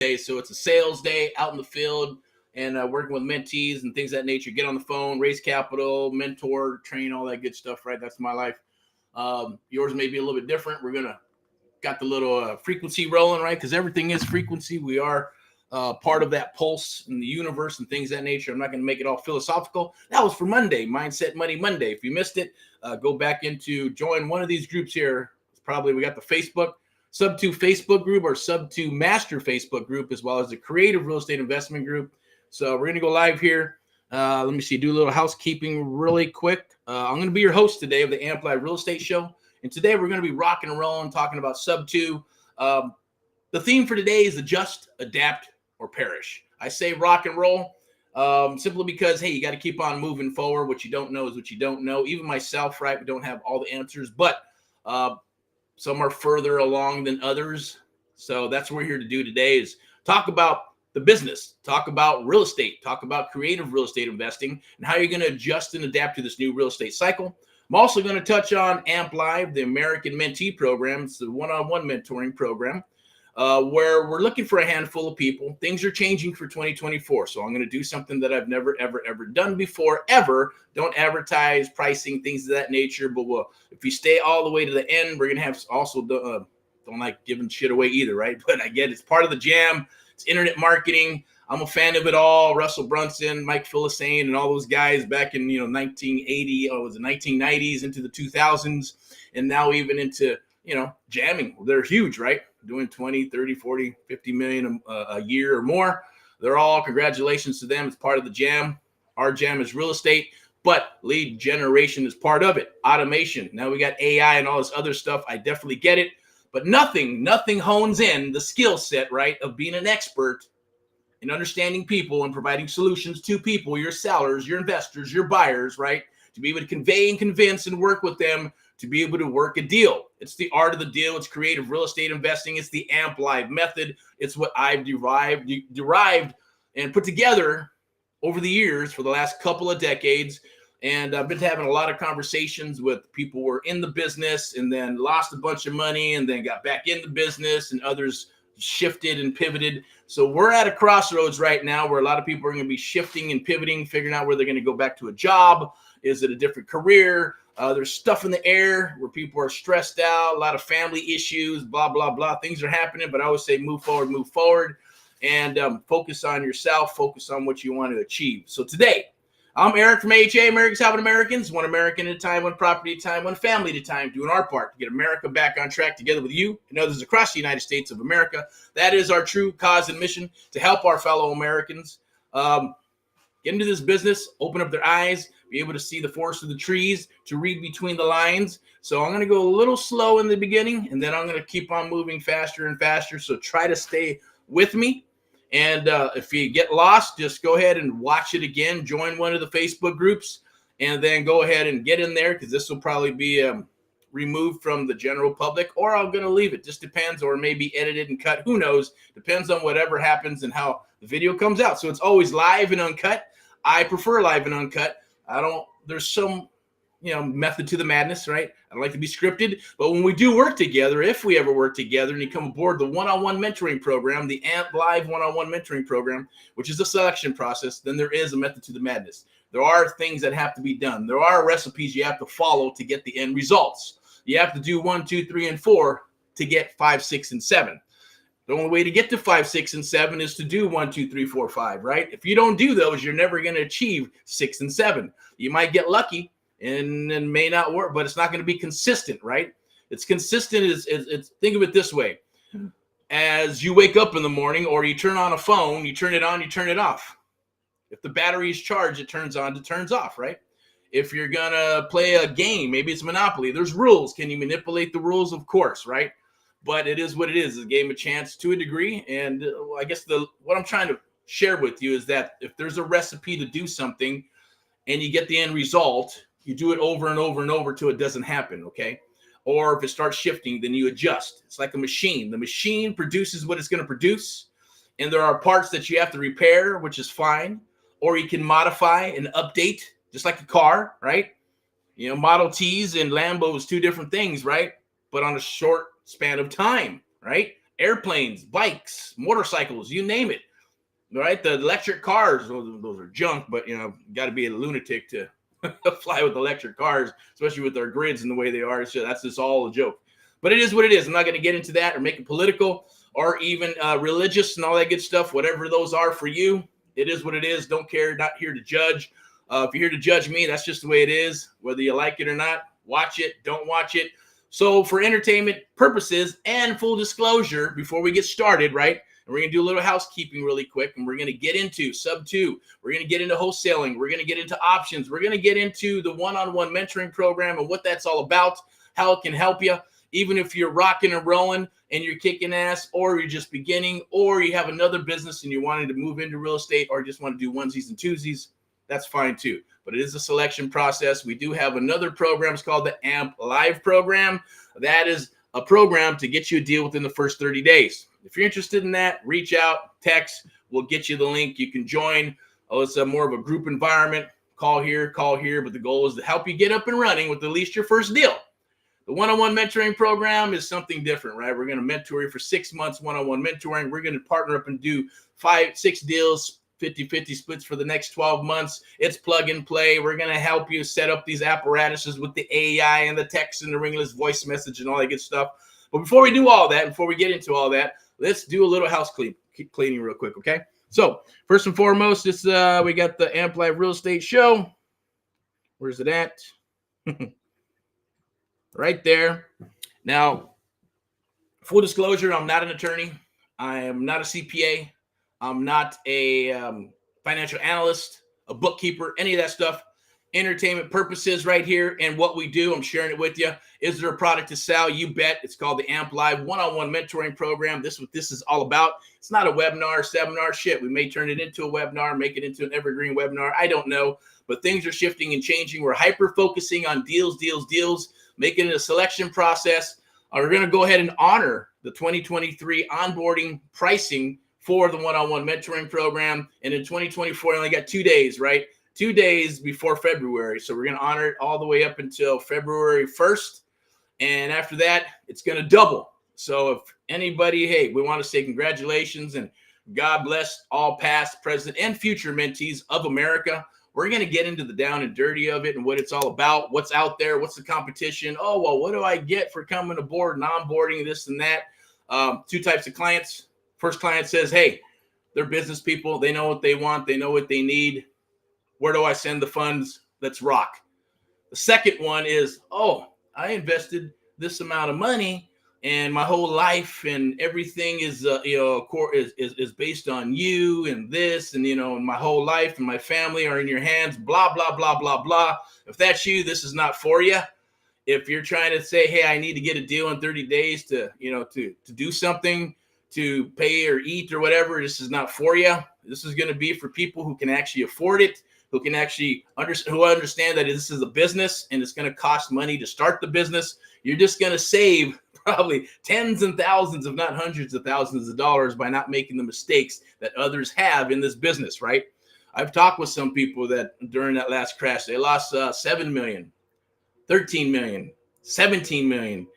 day, so it's a sales day out in the field and working with mentees and things of that nature. Get on the phone, raise capital, mentor, train, all that good stuff, right? That's my life. Yours may be a little bit different. We're gonna got the little frequency rolling, right? Because everything is frequency. We are part of that pulse in the universe and things of that nature. I'm not going to make it all philosophical. That was for Monday, Mindset Money Monday. If you missed it, go back into join one of these groups here. It's probably we got the Facebook Sub 2 Facebook group or Sub 2 Master Facebook group, as well as the Creative Real Estate Investment group. So we're going to go live here. Let me see, do a little housekeeping really quick. I'm going to be your host today of the Amplify Real Estate Show. And today we're going to be rocking and rolling, talking about Sub 2. The theme for today is adjust, adapt, or perish. I say rock and roll simply because, hey, you got to keep on moving forward. What you don't know is what you don't know. Even myself, right, we don't have all the answers, but some are further along than others. So that's what we're here to do today is talk about the business, talk about real estate, talk about creative real estate investing, and how you're going to adjust and adapt to this new real estate cycle. I'm also going to touch on AMP Live, the American Mentee Program. It's the one-on-one mentoring program where we're looking for a handful of people. Things are changing for 2024. So I'm going to do something that I've never, ever, ever done before, ever. Don't advertise, pricing, things of that nature. But if you stay all the way to the end, we're going to have also, don't like giving shit away either, right? But I get it's part of the jam. It's internet marketing. I'm a fan of it all. Russell Brunson, Mike Philistine, and all those guys back in 1980, it was the 1990s into the 2000s, and now even into jamming. They're huge, right? Doing 20, 30, 40, 50 million a year or more. They're all congratulations to them. It's part of the jam. Our jam is real estate, but lead generation is part of it. Automation. Now we got AI and all this other stuff. I definitely get it, but nothing hones in the skill set, right, of being an expert in understanding people and providing solutions to people, your sellers, your investors, your buyers, right? To be able to convey and convince and work with them to be able to work a deal. It's the art of the deal. It's creative real estate investing. It's the AMP Live method. It's what I've derived and put together over the years for the last couple of decades. And I've been having a lot of conversations with people who were in the business and then lost a bunch of money and then got back in the business, and others shifted and pivoted. So we're at a crossroads right now where a lot of people are going to be shifting and pivoting, figuring out where they're going to go back to a job. Is it a different career? There's stuff in the air where people are stressed out, a lot of family issues, blah, blah, blah. Things are happening, but I always say move forward, and focus on yourself, focus on what you want to achieve. So today, I'm Eric from AHA, America's Helping Americans, one American at a time, one property at a time, one family at a time, doing our part to get America back on track together with you and others across the United States of America. That is our true cause and mission, to help our fellow Americans get into this business, open up their eyes, be able to see the forest of the trees, to read between the lines. So I'm going to go a little slow in the beginning, and then I'm going to keep on moving faster and faster. So try to stay with me. And if you get lost, just go ahead and watch it again. Join one of the Facebook groups, and then go ahead and get in there, because this will probably be removed from the general public, or I'm going to leave it. Just depends, or maybe edited and cut. Who knows? Depends on whatever happens and how the video comes out. So it's always live and uncut. I prefer live and uncut. There's some, method to the madness, right? I don't like to be scripted, but when we do work together, if we ever work together and you come aboard the one-on-one mentoring program, the AMP Live one-on-one mentoring program, which is a selection process, then there is a method to the madness. There are things that have to be done. There are recipes you have to follow to get the end results. You have to do 1, 2, 3, and 4 to get 5, 6, and 7. The only way to get to 5, 6, and 7 is to do 1, 2, 3, 4, 5, right? If you don't do those, you're never going to achieve 6 and 7. You might get lucky and may not work, but it's not going to be consistent, right? It's consistent. It's think of it this way. As you wake up in the morning, or you turn on a phone, you turn it on, you turn it off. If the battery is charged, it turns on, it turns off, right? If you're going to play a game, maybe it's Monopoly, there's rules. Can you manipulate the rules? Of course, right? But it is what it is. It's a game of chance to a degree. And I guess what I'm trying to share with you is that if there's a recipe to do something and you get the end result, you do it over and over and over till it doesn't happen, okay? Or if it starts shifting, then you adjust. It's like a machine. The machine produces what it's going to produce, and there are parts that you have to repair, which is fine, or you can modify and update, just like a car, right? Model Ts and Lambos, two different things, right? But on a short span of time, right? airplanes, bikes, motorcycles, you name it. Right? The electric cars, those are junk, but got to be a lunatic to fly with electric cars, especially with their grids and the way they are. So that's just all a joke. But it is what it is. I'm not going to get into that or make it political or even religious and all that good stuff. Whatever those are for you, it is what it is. Don't care. Not here to judge. If you're here to judge me, that's just the way it is. Whether you like it or not, watch it, don't watch it. So for entertainment purposes and full disclosure, before we get started, right? And we're going to do a little housekeeping really quick, and we're going to get into sub 2. We're going to get into wholesaling. We're going to get into options. We're going to get into the one-on-one mentoring program and what that's all about, how it can help you, even if you're rocking and rolling and you're kicking ass, or you're just beginning, or you have another business and you're wanting to move into real estate or just want to do onesies and twosies. That's fine too. But it is a selection process. We do have another program. It's called the AMP Live program. That is a program to get you a deal within the first 30 days. If you're interested in that, reach out, text. We'll get you the link. You can join. It's more of a group environment. Call here. But the goal is to help you get up and running with at least your first deal. The one-on-one mentoring program is something different, right? We're going to mentor you for 6 months, one-on-one mentoring. We're going to partner up and do 5-6 deals, 50-50 splits for the next 12 months. It's plug and play. We're going to help you set up these apparatuses with the AI and the text and the ringless voice message and all that good stuff. But before we do all that, before we get into all that, let's do a little house cleaning real quick, okay? So first and foremost, we got the AMP Live Real Estate Show. Where's it at? Right there. Now, full disclosure, I'm not an attorney. I am not a CPA. I'm not a financial analyst, a bookkeeper, any of that stuff. Entertainment purposes right here. And what we do, I'm sharing it with you. Is there a product to sell? You bet. It's called the AMP Live one-on-one mentoring program. This is what this is all about. It's not a webinar, seminar shit. We may turn it into a webinar, make it into an evergreen webinar. I don't know. But things are shifting and changing. We're hyper-focusing on deals, making it a selection process. We're going to go ahead and honor the 2023 onboarding pricing for the one-on-one mentoring program. And in 2024, I only got 2 days, right? 2 days before February. So we're going to honor it all the way up until February 1st. And after that, it's going to double. So if anybody, hey, we want to say congratulations and God bless all past, present, and future mentees of America. We're going to get into the down and dirty of it and what it's all about, what's out there, what's the competition. Oh, well, what do I get for coming aboard and onboarding, this and that? 2 types of clients. First client says, hey, they're business people. They know what they want. They know what they need. Where do I send the funds? Let's rock. The second one is, oh, I invested this amount of money and my whole life and everything is, is based on you and this and, and my whole life and my family are in your hands, blah, blah, blah, blah, blah. If that's you, this is not for you. If you're trying to say, hey, I need to get a deal in 30 days to do something, to pay or eat or whatever, this is not for you. This is going to be for people who can actually afford it, who can actually understand that this is a business and it's going to cost money to start the business. You're just going to save probably tens and thousands, if not hundreds of thousands of dollars by not making the mistakes that others have in this business, right? I've talked with some people that during that last crash, they lost 7 million, 13 million, 17 million,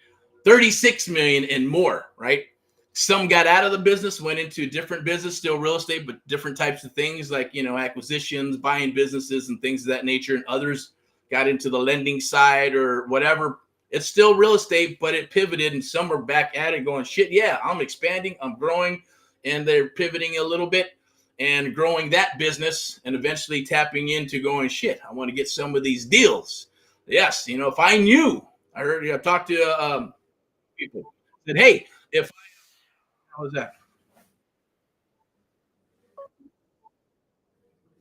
36 million and more, right? Some got out of the business, went into a different business, still real estate, but different types of things like, acquisitions, buying businesses and things of that nature. And others got into the lending side or whatever. It's still real estate, but it pivoted and some are back at it going, shit, yeah, I'm expanding, I'm growing. And they're pivoting a little bit and growing that business and eventually tapping into going, shit, I want to get some of these deals. Yes, if I knew, I talked to people, said, hey, how was that?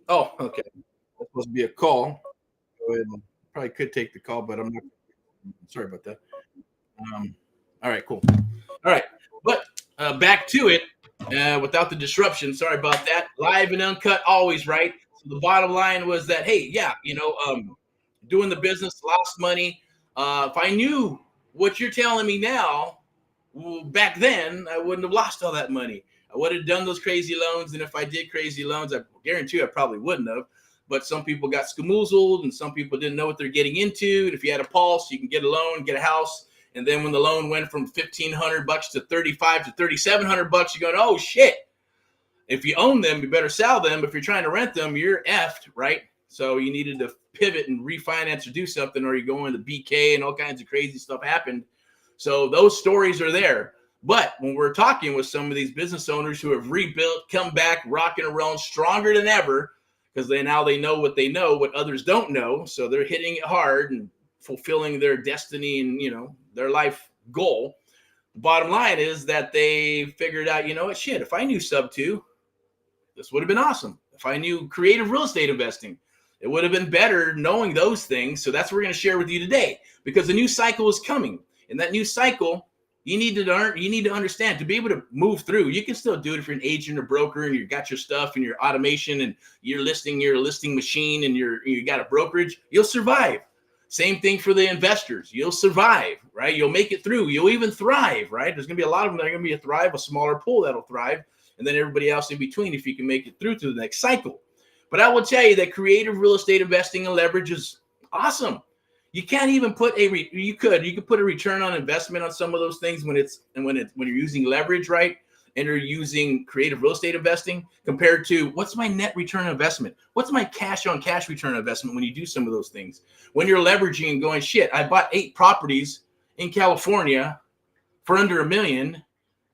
Oh, okay. That's supposed to be a call. Go ahead and probably could take the call, but I'm not. Sorry about that. All right, cool. All right, but back to it without the disruption. Sorry about that. Live and uncut, always right. So the bottom line was that, hey, yeah, doing the business, lost money. If I knew what you're telling me now, back then, I wouldn't have lost all that money. I would have done those crazy loans. And if I did crazy loans, I guarantee you I probably wouldn't have. But some people got skamoozled and some people didn't know what they're getting into. And if you had a pulse, you can get a loan, get a house, And then when the loan went from $1,500 to $3,500 to $3,700, you're going, oh shit. If you own them, you better sell them. If you're trying to rent them, you're effed, right? So you needed to pivot and refinance or do something, or you go into BK and all kinds of crazy stuff happened. So those stories are there. But when we're talking with some of these business owners who have rebuilt, come back, rocking and rolling stronger than ever, because they know what others don't know. So they're hitting it hard and fulfilling their destiny and, you know, their life goal. The bottom line is that they figured out, you know what, shit, if I knew sub 2, this would have been awesome. If I knew creative real estate investing, it would have been better knowing those things. So that's what we're going to share with you today, because the new cycle is coming. And that new cycle, you need to understand to be able to move through. You can still do it if you're an agent or broker and you got your stuff and your automation and you're listing your listing machine and you got a brokerage, you'll survive. Same thing for the investors. You'll survive, right? You'll make it through. You'll even thrive, right? There's going to be a lot of them that are going to be a thrive, a smaller pool that'll thrive, and then everybody else in between if you can make it through to the next cycle. But I will tell you that creative real estate investing and leverage is awesome. You can't even put you could put a return on investment on some of those things when you're using leverage, right? And you're using creative real estate investing compared to what's my net return on investment? What's my cash on cash return on investment when you do some of those things? When you're leveraging and going, shit, I bought 8 properties in California for under $1 million.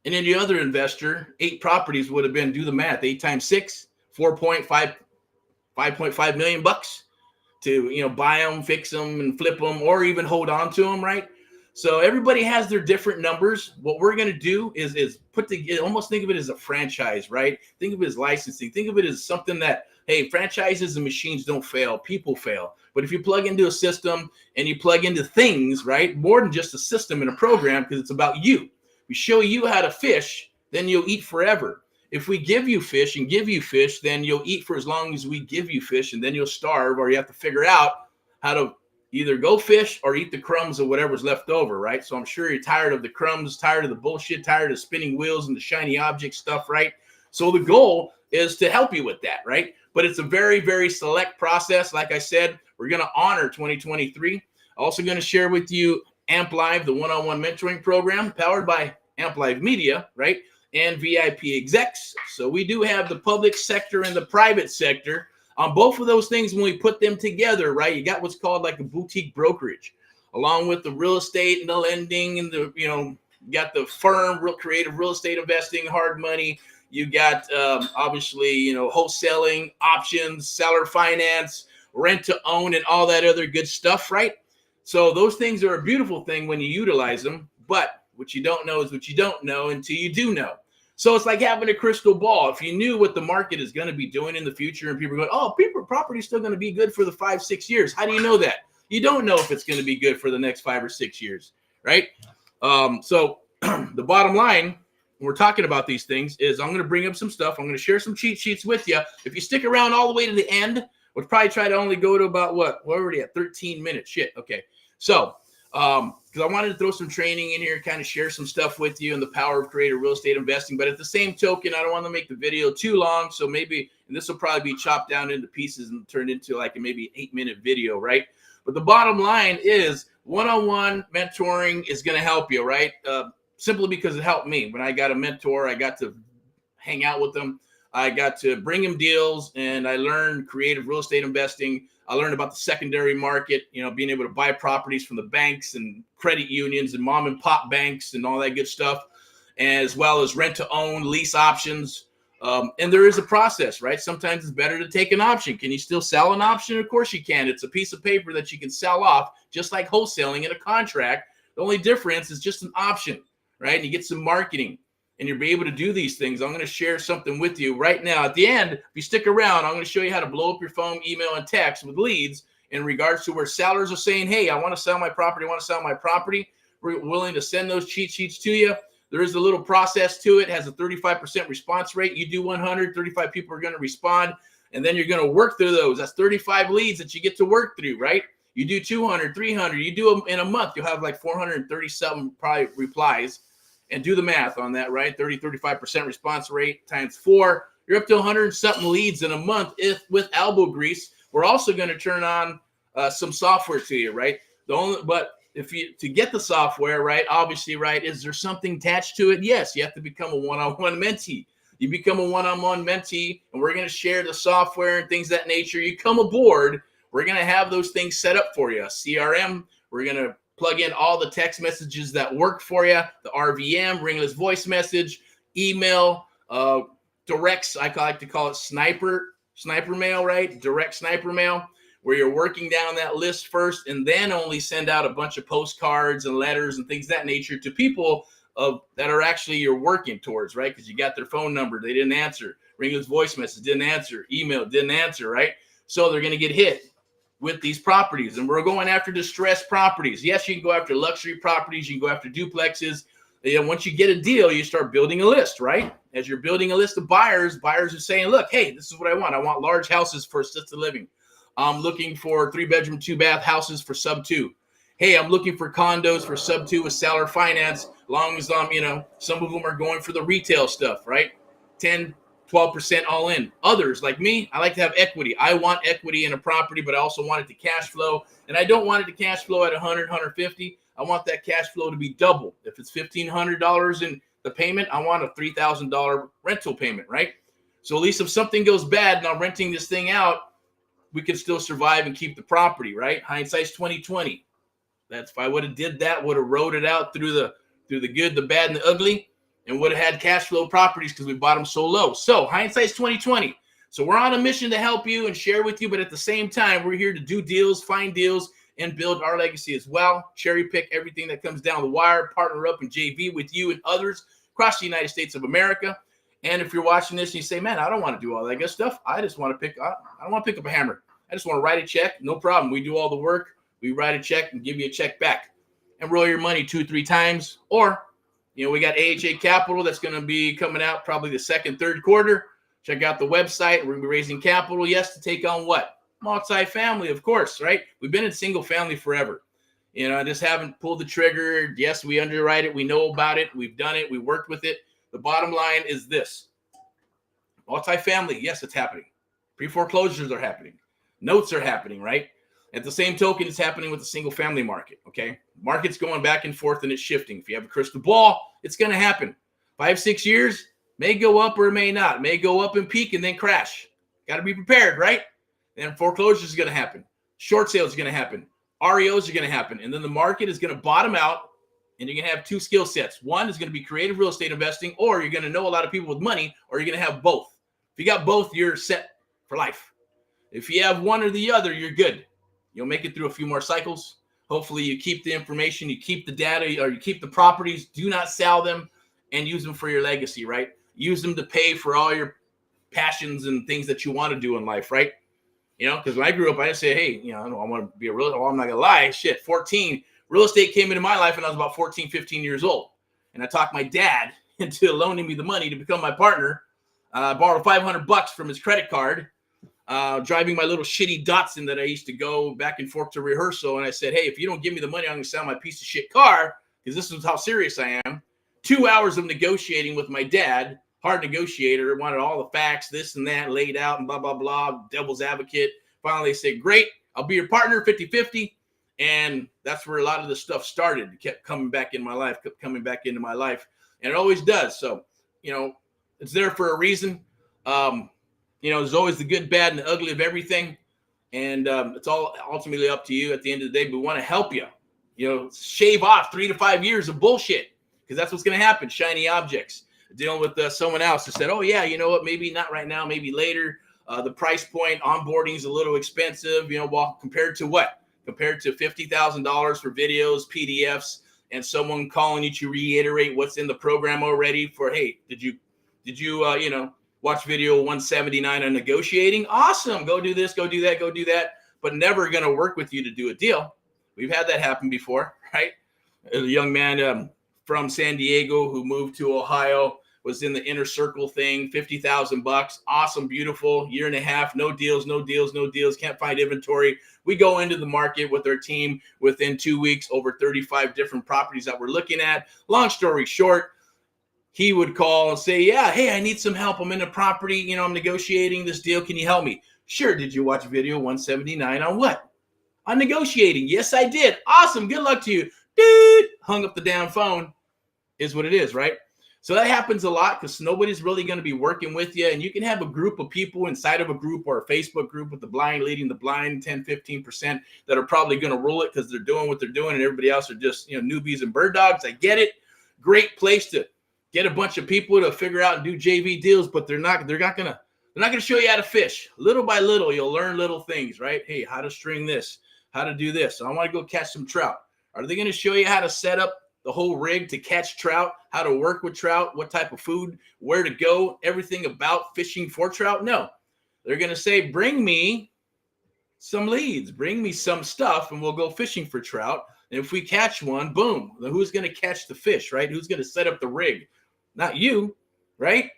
And then the other investor, 8 properties would have been, do the math, 8 times 6, 5.5 million bucks to, you know, buy them, fix them, and flip them, or even hold on to them, right? So everybody has their different numbers. What we're going to do is almost think of it as a franchise, right? Think of it as licensing. Think of it as something that, hey, franchises and machines don't fail. People fail. But if you plug into a system and you plug into things, right, more than just a system and a program, because it's about you. We show you how to fish, then you'll eat forever. If we give you fish and give you fish, then you'll eat for as long as we give you fish, and then you'll starve, or you have to figure out how to either go fish or eat the crumbs of whatever's left over, right? So I'm sure you're tired of the crumbs, tired of the bullshit, tired of spinning wheels and the shiny object stuff, right? So the goal is to help you with that, right? But it's a very, very select process. Like I said, we're going to honor 2023. Also going to share with you Amp Live, the one-on-one mentoring program powered by Amp Live Media, right? And VIP execs. So we do have the public sector and the private sector. On both of those things, when we put them together, right, you got what's called like a boutique brokerage, along with the real estate and the lending and the, you know, you got the firm, real creative real estate investing, hard money. You got obviously, you know, wholesaling, options, seller finance, rent to own, and all that other good stuff, right? So those things are a beautiful thing when you utilize them. But what you don't know is what you don't know until you do know. So it's like having a crystal ball. If you knew what the market is going to be doing in the future and people are going, oh, property is still going to be good for the 5-6 years. How do you know that? You don't know if it's going to be good for the next 5 or 6 years, right? So the bottom line, when we're talking about these things, is I'm going to bring up some stuff. I'm going to share some cheat sheets with you. If you stick around all the way to the end, we'll probably try to only go to about what? We're already at 13 minutes. Shit. Okay. So, because I wanted to throw some training in here, kind of share some stuff with you and the power of creative real estate investing. But at the same token, I don't want to make the video too long. So maybe, and this will probably be chopped down into pieces and turned into like a maybe 8-minute video, right? But the bottom line is one-on-one mentoring is going to help you, right? Simply because it helped me. When I got a mentor, I got to hang out with them. I got to bring him deals, and I learned creative real estate investing. I learned about the secondary market, you know, being able to buy properties from the banks and credit unions and mom and pop banks and all that good stuff, as well as rent to own, lease options. And there is a process, right? Sometimes it's better to take an option. Can you still sell an option? Of course you can. It's a piece of paper that you can sell off, just like wholesaling in a contract. The only difference is just an option, right? And you get some marketing, and you'll be able to do these things. I'm going to share something with you right now. At the end, if you stick around, I'm going to show you how to blow up your phone, email, and text with leads in regards to where sellers are saying, hey, I want to sell my property. We're willing to send those cheat sheets to you. There is a little process to it. It has a 35% response rate. You do 100, 35 people are going to respond, and then you're going to work through those. That's 35 leads that you get to work through, right? You do 200, 300. You do them in a month. You'll have like 437 probably replies. And do the math on that, right? 35% response rate times 4. You're up to 100-something leads in a month with elbow grease. We're also going to turn on some software to you, right? But if you to get the software, right, obviously, right, is there something attached to it? Yes, you have to become a one-on-one mentee. You become a one-on-one mentee, and we're going to share the software and things of that nature. You come aboard, we're going to have those things set up for you. CRM, we're going to plug in all the text messages that work for you, the RVM, ringless voice message, email, directs, I like to call it sniper mail, right? Direct sniper mail, where you're working down that list first and then only send out a bunch of postcards and letters and things of that nature to people that are actually you're working towards, right? Because you got their phone number, they didn't answer. Ringless voice message, didn't answer. Email, didn't answer, right? So they're going to get hit with these properties. And we're going after distressed properties. Yes, you can go after luxury properties. You can go after duplexes. And once you get a deal, you start building a list, right? As you're building a list of buyers are saying, look, hey, this is what I want. I want large houses for assisted living. I'm looking for 3-bedroom, 2-bath houses for sub 2. Hey, I'm looking for condos for sub 2 with seller finance. As long as some of them are going for the retail stuff, right? 10, 12% all in. Others, like me, I like to have equity. I want equity in a property, but I also want it to cash flow. And I don't want it to cash flow at 100, 150. I want that cash flow to be double. If it's $1,500 in the payment, I want a $3,000 rental payment, right? So at least if something goes bad and I'm renting this thing out, we can still survive and keep the property, right? Hindsight's 2020. That's if I would have did that, would have rode it out through the good, the bad, and the ugly, and would have had cash flow properties because we bought them so low. So hindsight's 2020. So we're on a mission to help you and share with you, but at the same time, we're here to do deals, find deals, and build our legacy as well. Cherry pick everything that comes down the wire, partner up in JV with you and others across the United States of America. And if you're watching this and you say, man, I don't want to do all that good stuff. I don't want to pick up a hammer. I just want to write a check. No problem. We do all the work. We write a check and give you a check back and roll your money 2-3 times. Or, we got AHA Capital that's going to be coming out probably the second, third quarter. Check out the website. We're going to be raising capital, yes, to take on what? Multifamily, of course, right? We've been in single family forever. I just haven't pulled the trigger. Yes, we underwrite it. We know about it. We've done it. We worked with it. The bottom line is this. Multifamily, yes, it's happening. Pre-foreclosures are happening. Notes are happening, right? At the same token, it's happening with the single family market, okay? Market's going back and forth and it's shifting. If you have a crystal ball, it's going to happen. 5-6 years, may go up or it may not. May go up and peak and then crash. Got to be prepared, right? Then foreclosures is going to happen. Short sales is going to happen. REOs are going to happen. And then the market is going to bottom out and you're going to have two skill sets. One is going to be creative real estate investing, or you're going to know a lot of people with money, or you're going to have both. If you got both, you're set for life. If you have one or the other, you're good. You'll make it through a few more cycles. Hopefully you keep the information, you keep the data, or you keep the properties. Do not sell them and use them for your legacy, right? Use them to pay for all your passions and things that you want to do in life, right? Because when I grew up, I didn't say, hey, I want to be a real estate. Well, I'm not going to lie. 14. Real estate came into my life when I was about 14, 15 years old. And I talked my dad into loaning me the money to become my partner. I borrowed $500 from his credit card. Driving my little shitty Datsun that I used to go back and forth to rehearsal. And I said, hey, if you don't give me the money, I'm going to sell my piece of shit car, because this is how serious I am. 2 hours of negotiating with my dad, hard negotiator, wanted all the facts, this and that laid out and blah, blah, blah, devil's advocate. Finally, they said, great, I'll be your partner, 50-50. And that's where a lot of the stuff started. It kept coming back in my life, And it always does. So, it's there for a reason. There's always the good, bad, and the ugly of everything. And it's all ultimately up to you at the end of the day. But we want to help you, shave off 3 to 5 years of bullshit, because that's what's going to happen. Shiny objects. Dealing with someone else who said, oh, yeah, you know what? Maybe not right now, maybe later. The price point, onboarding is a little expensive, well, compared to what? Compared to $50,000 for videos, PDFs, and someone calling you to reiterate what's in the program already for, hey, did you watch video 179 on negotiating? Awesome. Go do this, go do that, but never going to work with you to do a deal. We've had that happen before, right? A young man from San Diego who moved to Ohio, was in the inner circle thing, $50,000. Awesome, beautiful, year and a half, no deals, can't find inventory. We go into the market with our team within 2 weeks, over 35 different properties that we're looking at. Long story short, he would call and say, yeah, hey, I need some help. I'm in a property, I'm negotiating this deal. Can you help me? Sure. Did you watch video 179 on what? on negotiating. Yes, I did. Awesome. Good luck to you. Dude, hung up the damn phone. Is what it is, right? So that happens a lot because nobody's really going to be working with you. And you can have a group of people inside of a group or a Facebook group with the blind leading the blind 10, 15% that are probably going to rule it because they're doing what they're doing and everybody else are just, newbies and bird dogs. I get it. Great place to get a bunch of people to figure out and do JV deals, but they're not going to show you how to fish. Little by little, you'll learn little things, right? Hey, how to string this, how to do this. I want to go catch some trout. Are they going to show you how to set up the whole rig to catch trout, how to work with trout, what type of food, where to go, everything about fishing for trout? No. They're going to say, bring me some leads, bring me some stuff, and we'll go fishing for trout. And if we catch one, boom, then who's going to catch the fish, right? Who's going to set up the rig? Not you, right?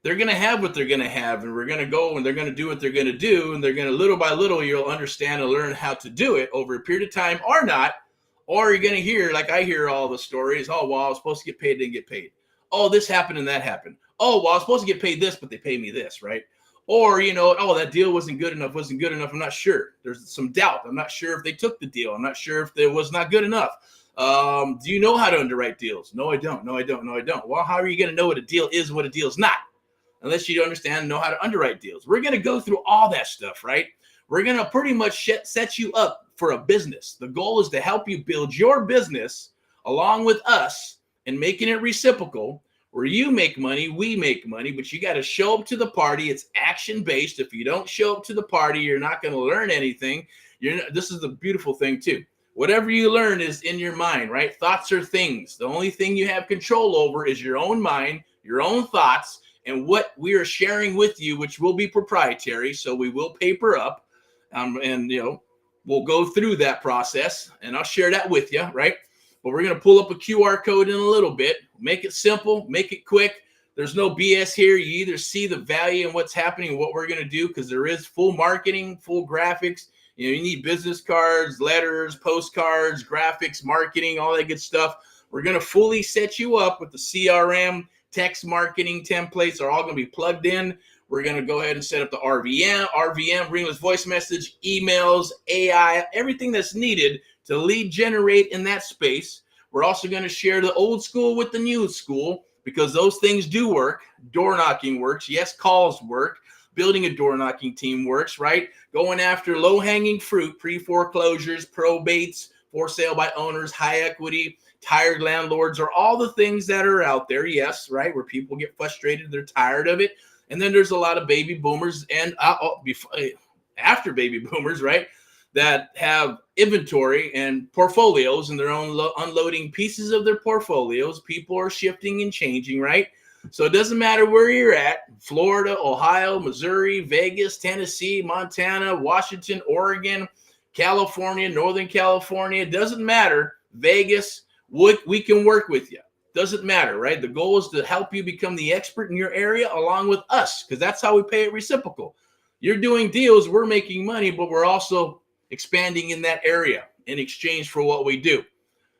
They're going to have what they're going to have, and we're going to go and they're going to do what they're going to do, and they're going to, little by little, you'll understand and learn how to do it over a period of time or not. Or you're going to hear, like I hear all the stories, oh, well, I was supposed to get paid, didn't get paid. Oh, this happened and that happened. Oh, well, I was supposed to get paid this, but they pay me this, right? Or, oh, that deal wasn't good enough. I'm not sure. There's some doubt. I'm not sure if they took the deal. I'm not sure if it was not good enough. Do you know how to underwrite deals? No, I don't. Well, how are you going to know what a deal is and what a deal is not? Unless you understand and know how to underwrite deals. We're going to go through all that stuff, right? We're going to pretty much set you up for a business. The goal is to help you build your business along with us and making it reciprocal, where you make money, we make money, but you got to show up to the party. It's action-based. If you don't show up to the party, you're not going to learn anything. This is the beautiful thing too. Whatever you learn is in your mind, right? Thoughts are things. The only thing you have control over is your own mind, your own thoughts, and what we are sharing with you, which will be proprietary. So we will paper up, we'll go through that process, and I'll share that with you, right? But we're going to pull up a QR code in a little bit. Make it simple. Make it quick. There's no BS here. You either see the value in what's happening and what we're going to do, because there is full marketing, full graphics. You need business cards, letters, postcards, graphics, marketing, all that good stuff. We're going to fully set you up with the CRM, text marketing templates are all going to be plugged in. We're going to go ahead and set up the RVM, ringless voice message, emails, AI, everything that's needed to lead generate in that space. We're also going to share the old school with the new school, because those things do work. Door knocking works. Yes, calls work. Building a door knocking team works, right? Going after low hanging fruit, pre-foreclosures, probates, for sale by owners, high equity, tired landlords, are all the things that are out there. Yes, right, where people get frustrated. They're tired of it. And then there's a lot of baby boomers and after baby boomers, right, that have inventory and portfolios, and they're unloading pieces of their portfolios. People are shifting and changing, right? So it doesn't matter where you're at, Florida, Ohio, Missouri, Vegas, Tennessee, Montana, Washington, Oregon, California, Northern California. It doesn't matter. Vegas, we can work with you. Doesn't matter, right? The goal is to help you become the expert in your area along with us, because that's how we pay it reciprocal. You're doing deals, we're making money, but we're also expanding in that area in exchange for what we do,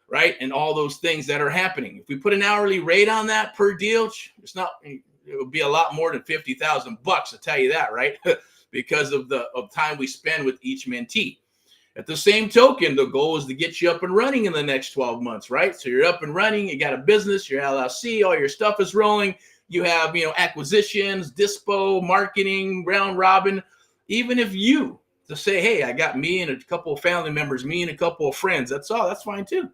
right? And all those things that are happening. If we put an hourly rate on that per deal, it would be a lot more than $50,000, I'll tell you that, right? Because of the time we spend with each mentee. At the same token, the goal is to get you up and running in the next 12 months, right? So you're up and running, you got a business, your LLC, all your stuff is rolling. You have, acquisitions, dispo, marketing, round robin. Even if you to say, hey, I got me and a couple of family members, me and a couple of friends, that's all, that's fine too,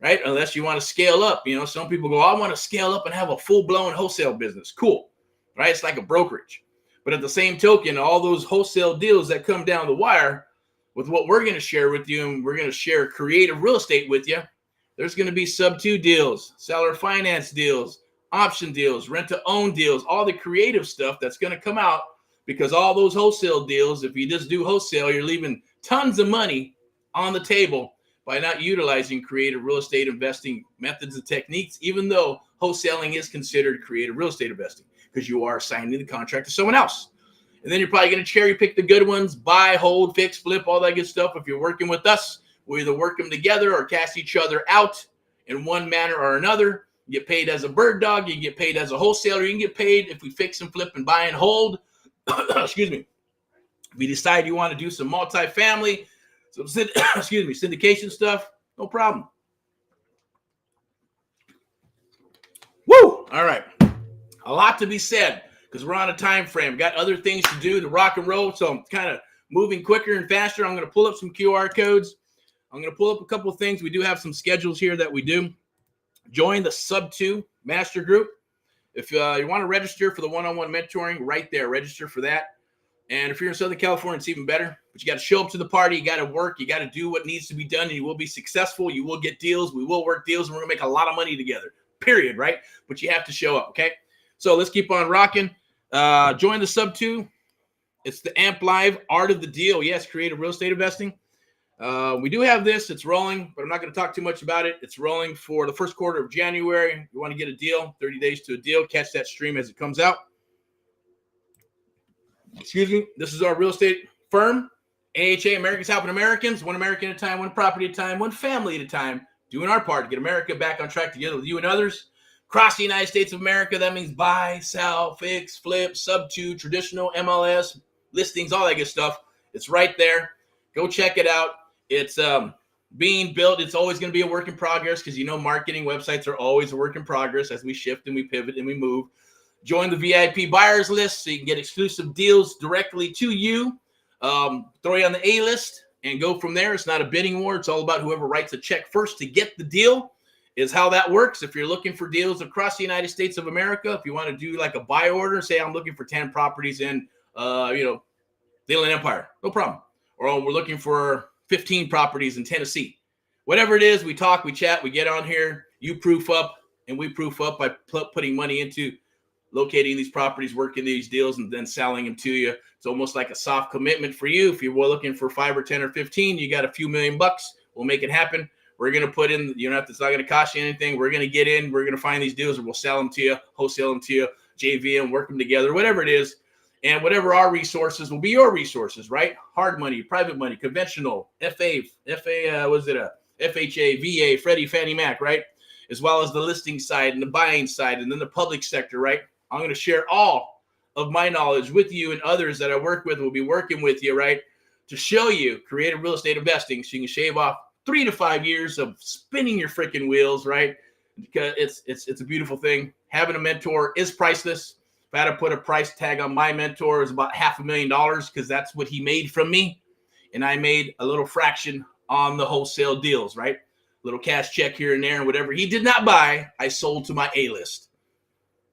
right? Unless you want to scale up. Some people go, I want to scale up and have a full-blown wholesale business. Cool, right? It's like a brokerage. But at the same token, all those wholesale deals that come down the wire, with what we're going to share with you, and we're going to share creative real estate with you, there's going to be sub-2 deals, seller finance deals, option deals, rent-to-own deals, all the creative stuff that's going to come out, because all those wholesale deals, if you just do wholesale, you're leaving tons of money on the table by not utilizing creative real estate investing methods and techniques, even though wholesaling is considered creative real estate investing, because you are signing the contract to someone else. And then you're probably going to cherry pick the good ones, buy, hold, fix, flip, all that good stuff. If you're working with us, we either work them together or cast each other out in one manner or another. You get paid as a bird dog. You get paid as a wholesaler. You can get paid if we fix and flip and buy and hold. Excuse me. If we decide you want to do some multifamily, So excuse me, syndication stuff, no problem. Woo! All right. A lot to be said because we're on a time frame. Got other things to do to rock and roll, so I'm kind of moving quicker and faster. I'm going to pull up some QR codes. I'm going to pull up a couple of things. We do have some schedules here that we do. Join the Sub 2 Master Group. If you want to register for the one-on-one mentoring, right there, register for that. And if you're in Southern California, it's even better. But you got to show up to the party. You got to work. You got to do what needs to be done, and you will be successful. You will get deals. We will work deals, and we're going to make a lot of money together, period, right? But you have to show up, okay? So let's keep on rocking. Join the Sub 2. It's the AMP Live Art of the Deal. Yes, creative real estate investing. We do have this. It's rolling, but I'm not going to talk too much about it. It's rolling for the first quarter of January. You want to get a deal, 30 days to a deal. Catch that stream as it comes out. Excuse me. This is our real estate firm, AHA, Americans Helping Americans, one American at a time, one property at a time, one family at a time, doing our part to get America back on track together with you and others. Across the United States of America, that means buy, sell, fix, flip, Sub 2, traditional, MLS, listings, all that good stuff. It's right there. Go check it out. It's being built. It's always going to be a work in progress because, marketing websites are always a work in progress as we shift and we pivot and we move. Join the VIP buyers list so you can get exclusive deals directly to you. Throw you on the A list and go from there. It's not a bidding war. It's all about whoever writes a check first to get the deal is how that works. If you're looking for deals across the United States of America, if you want to do like a buy order, say I'm looking for 10 properties in, the Inland Empire, no problem. Or we're looking for 15 properties in Tennessee. Whatever it is, we talk, we chat, we get on here, you proof up, and we proof up by putting money into locating these properties, working these deals, and then selling them to you. It's almost like a soft commitment for you. If you were looking for 5 or 10 or 15, you got a few $1 million bucks. We'll make it happen. We're going to put in, it's not going to cost you anything. We're going to get in, we're going to find these deals, and we'll sell them to you, wholesale them to you, JV them, work them together, whatever it is. And whatever our resources will be your resources, right? Hard money, private money, conventional, FHA, VA, Freddie, Fannie Mac, right? As well as the listing side and the buying side and then the public sector, right? I'm going to share all of my knowledge with you and others that I work with will be working with you, right? To show you creative real estate investing so you can shave off 3 to 5 years of spinning your freaking wheels, right? Because it's a beautiful thing. Having a mentor is priceless. If I had to put a price tag on my mentor, it's about $500,000 because that's what he made from me. And I made a little fraction on the wholesale deals, right? Little cash check here and there, and whatever he did not buy, I sold to my A-list.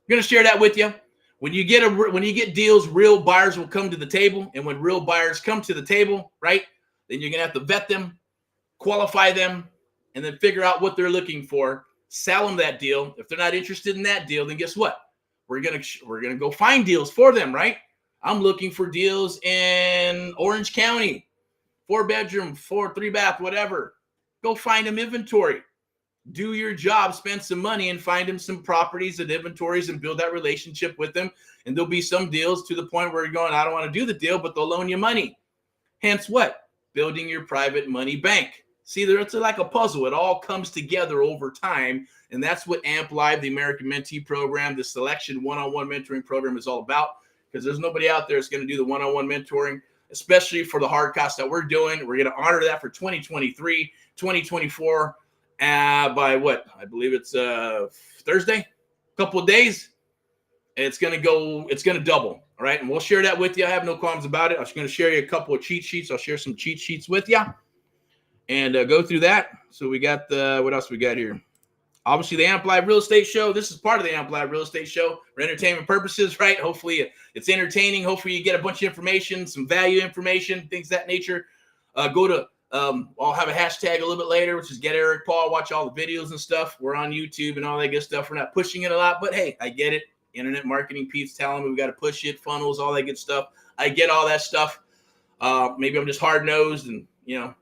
I'm going to share that with you. When you get deals, real buyers will come to the table. And when real buyers come to the table, right, then you're going to have to vet them, qualify them, and then figure out what they're looking for, sell them that deal. If they're not interested in that deal, then guess what? We're gonna go find deals for them, right? I'm looking for deals in Orange County, 4-bedroom, 3-bath, whatever. Go find them inventory. Do your job, spend some money, and find them some properties and inventories and build that relationship with them. And there'll be some deals to the point where you're going, I don't want to do the deal, but they'll loan you money. Hence what? Building your private money bank. See, it's like a puzzle. It all comes together over time. And that's what AMP Live, the American Mentee Program, the Selection One-on-One Mentoring Program is all about. Because there's nobody out there that's going to do the one-on-one mentoring, especially for the hard costs that we're doing. We're going to honor that for 2023, 2024, by what? I believe it's Thursday, a couple of days. It's going to double. All right. And we'll share that with you. I have no qualms about it. I'm just going to share you a couple of cheat sheets. I'll share some cheat sheets with you. And go through that. So we got what else we got here? Obviously, the AMP Live Real Estate Show. This is part of the AMP Live Real Estate Show for entertainment purposes, right? Hopefully, it's entertaining. Hopefully, you get a bunch of information, some value information, things of that nature. Go to, I'll have a hashtag a little bit later, which is Get Erick Paul. Watch all the videos and stuff. We're on YouTube and all that good stuff. We're not pushing it a lot, but hey, I get it. Internet marketing peeps telling me we got to push it, funnels, all that good stuff. I get all that stuff. Maybe I'm just hard-nosed and,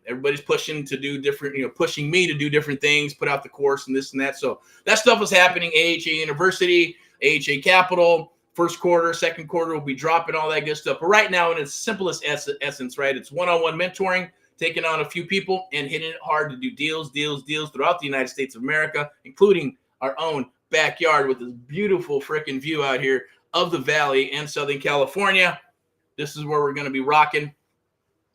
everybody's pushing to do different, pushing me to do different things, put out the course and this and that. So that stuff is happening. AHA University, AHA Capital, first quarter, second quarter, will be dropping all that good stuff. But right now, in its simplest essence, right, it's one-on-one mentoring, taking on a few people and hitting it hard to do deals throughout the United States of America, including our own backyard with this beautiful freaking view out here of the valley in Southern California. This is where we're going to be rocking.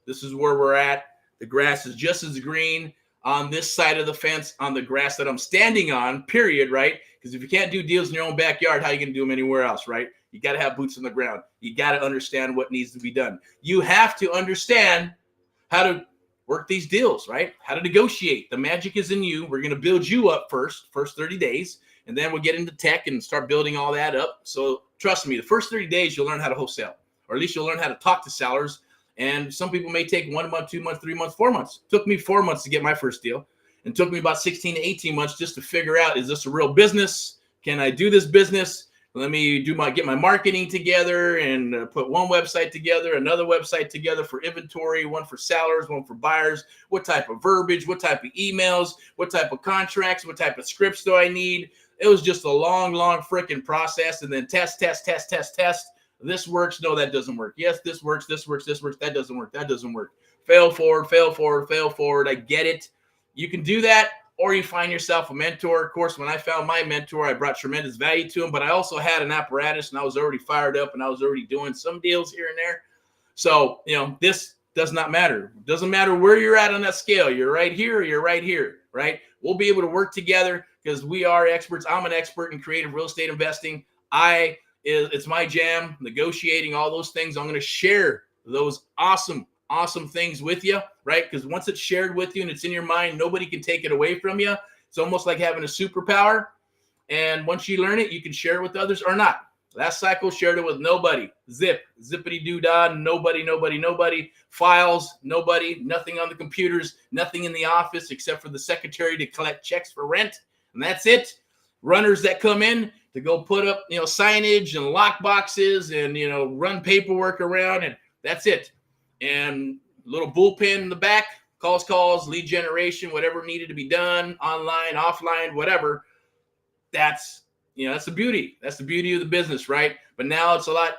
This is where we're at. The grass is just as green on this side of the fence on the grass that I'm standing on, period, right? Because if you can't do deals in your own backyard, how are you going to do them anywhere else, right? You got to have boots on the ground. You got to understand what needs to be done. You have to understand how to work these deals, right? How to negotiate. The magic is in you. We're going to build you up first 30 days, and then we'll get into tech and start building all that up. So trust me, the first 30 days, you'll learn how to wholesale, or at least you'll learn how to talk to sellers. And some people may take 1 month, 2 months, 3 months, 4 months. It took me 4 months to get my first deal. It took me about 16 to 18 months just to figure out, is this a real business? Can I do this business? Let me get my marketing together and put one website together, another website together for inventory, one for sellers, one for buyers. What type of verbiage, what type of emails, what type of contracts, what type of scripts do I need? It was just a long freaking process. And then test. This works. No, that doesn't work. Yes, this works. That doesn't work. That doesn't work. Fail forward. I get it. You can do that, or you find yourself a mentor. Of course, when I found my mentor, I brought tremendous value to him, but I also had an apparatus, and I was already fired up, and I was already doing some deals here and there. So, this does not matter. It doesn't matter where you're at on that scale. You're right here or you're right here, right? We'll be able to work together because we are experts. I'm an expert in creative real estate investing. It's my jam, negotiating, all those things. I'm going to share those awesome things with you, right? Because once it's shared with you and it's in your mind, nobody can take it away from you. It's almost like having a superpower. And once you learn it, you can share it with others or not. Last cycle, shared it with nobody. Zippity doo dah, nobody. Files, nobody. Nothing on the computers, nothing in the office except for the secretary to collect checks for rent. And that's it. Runners that come in to go put up, signage and lock boxes and, run paperwork around, and that's it. And little bullpen in the back, calls, lead generation, whatever needed to be done, online, offline, whatever. That's the beauty. That's the beauty of the business, right? But now it's a lot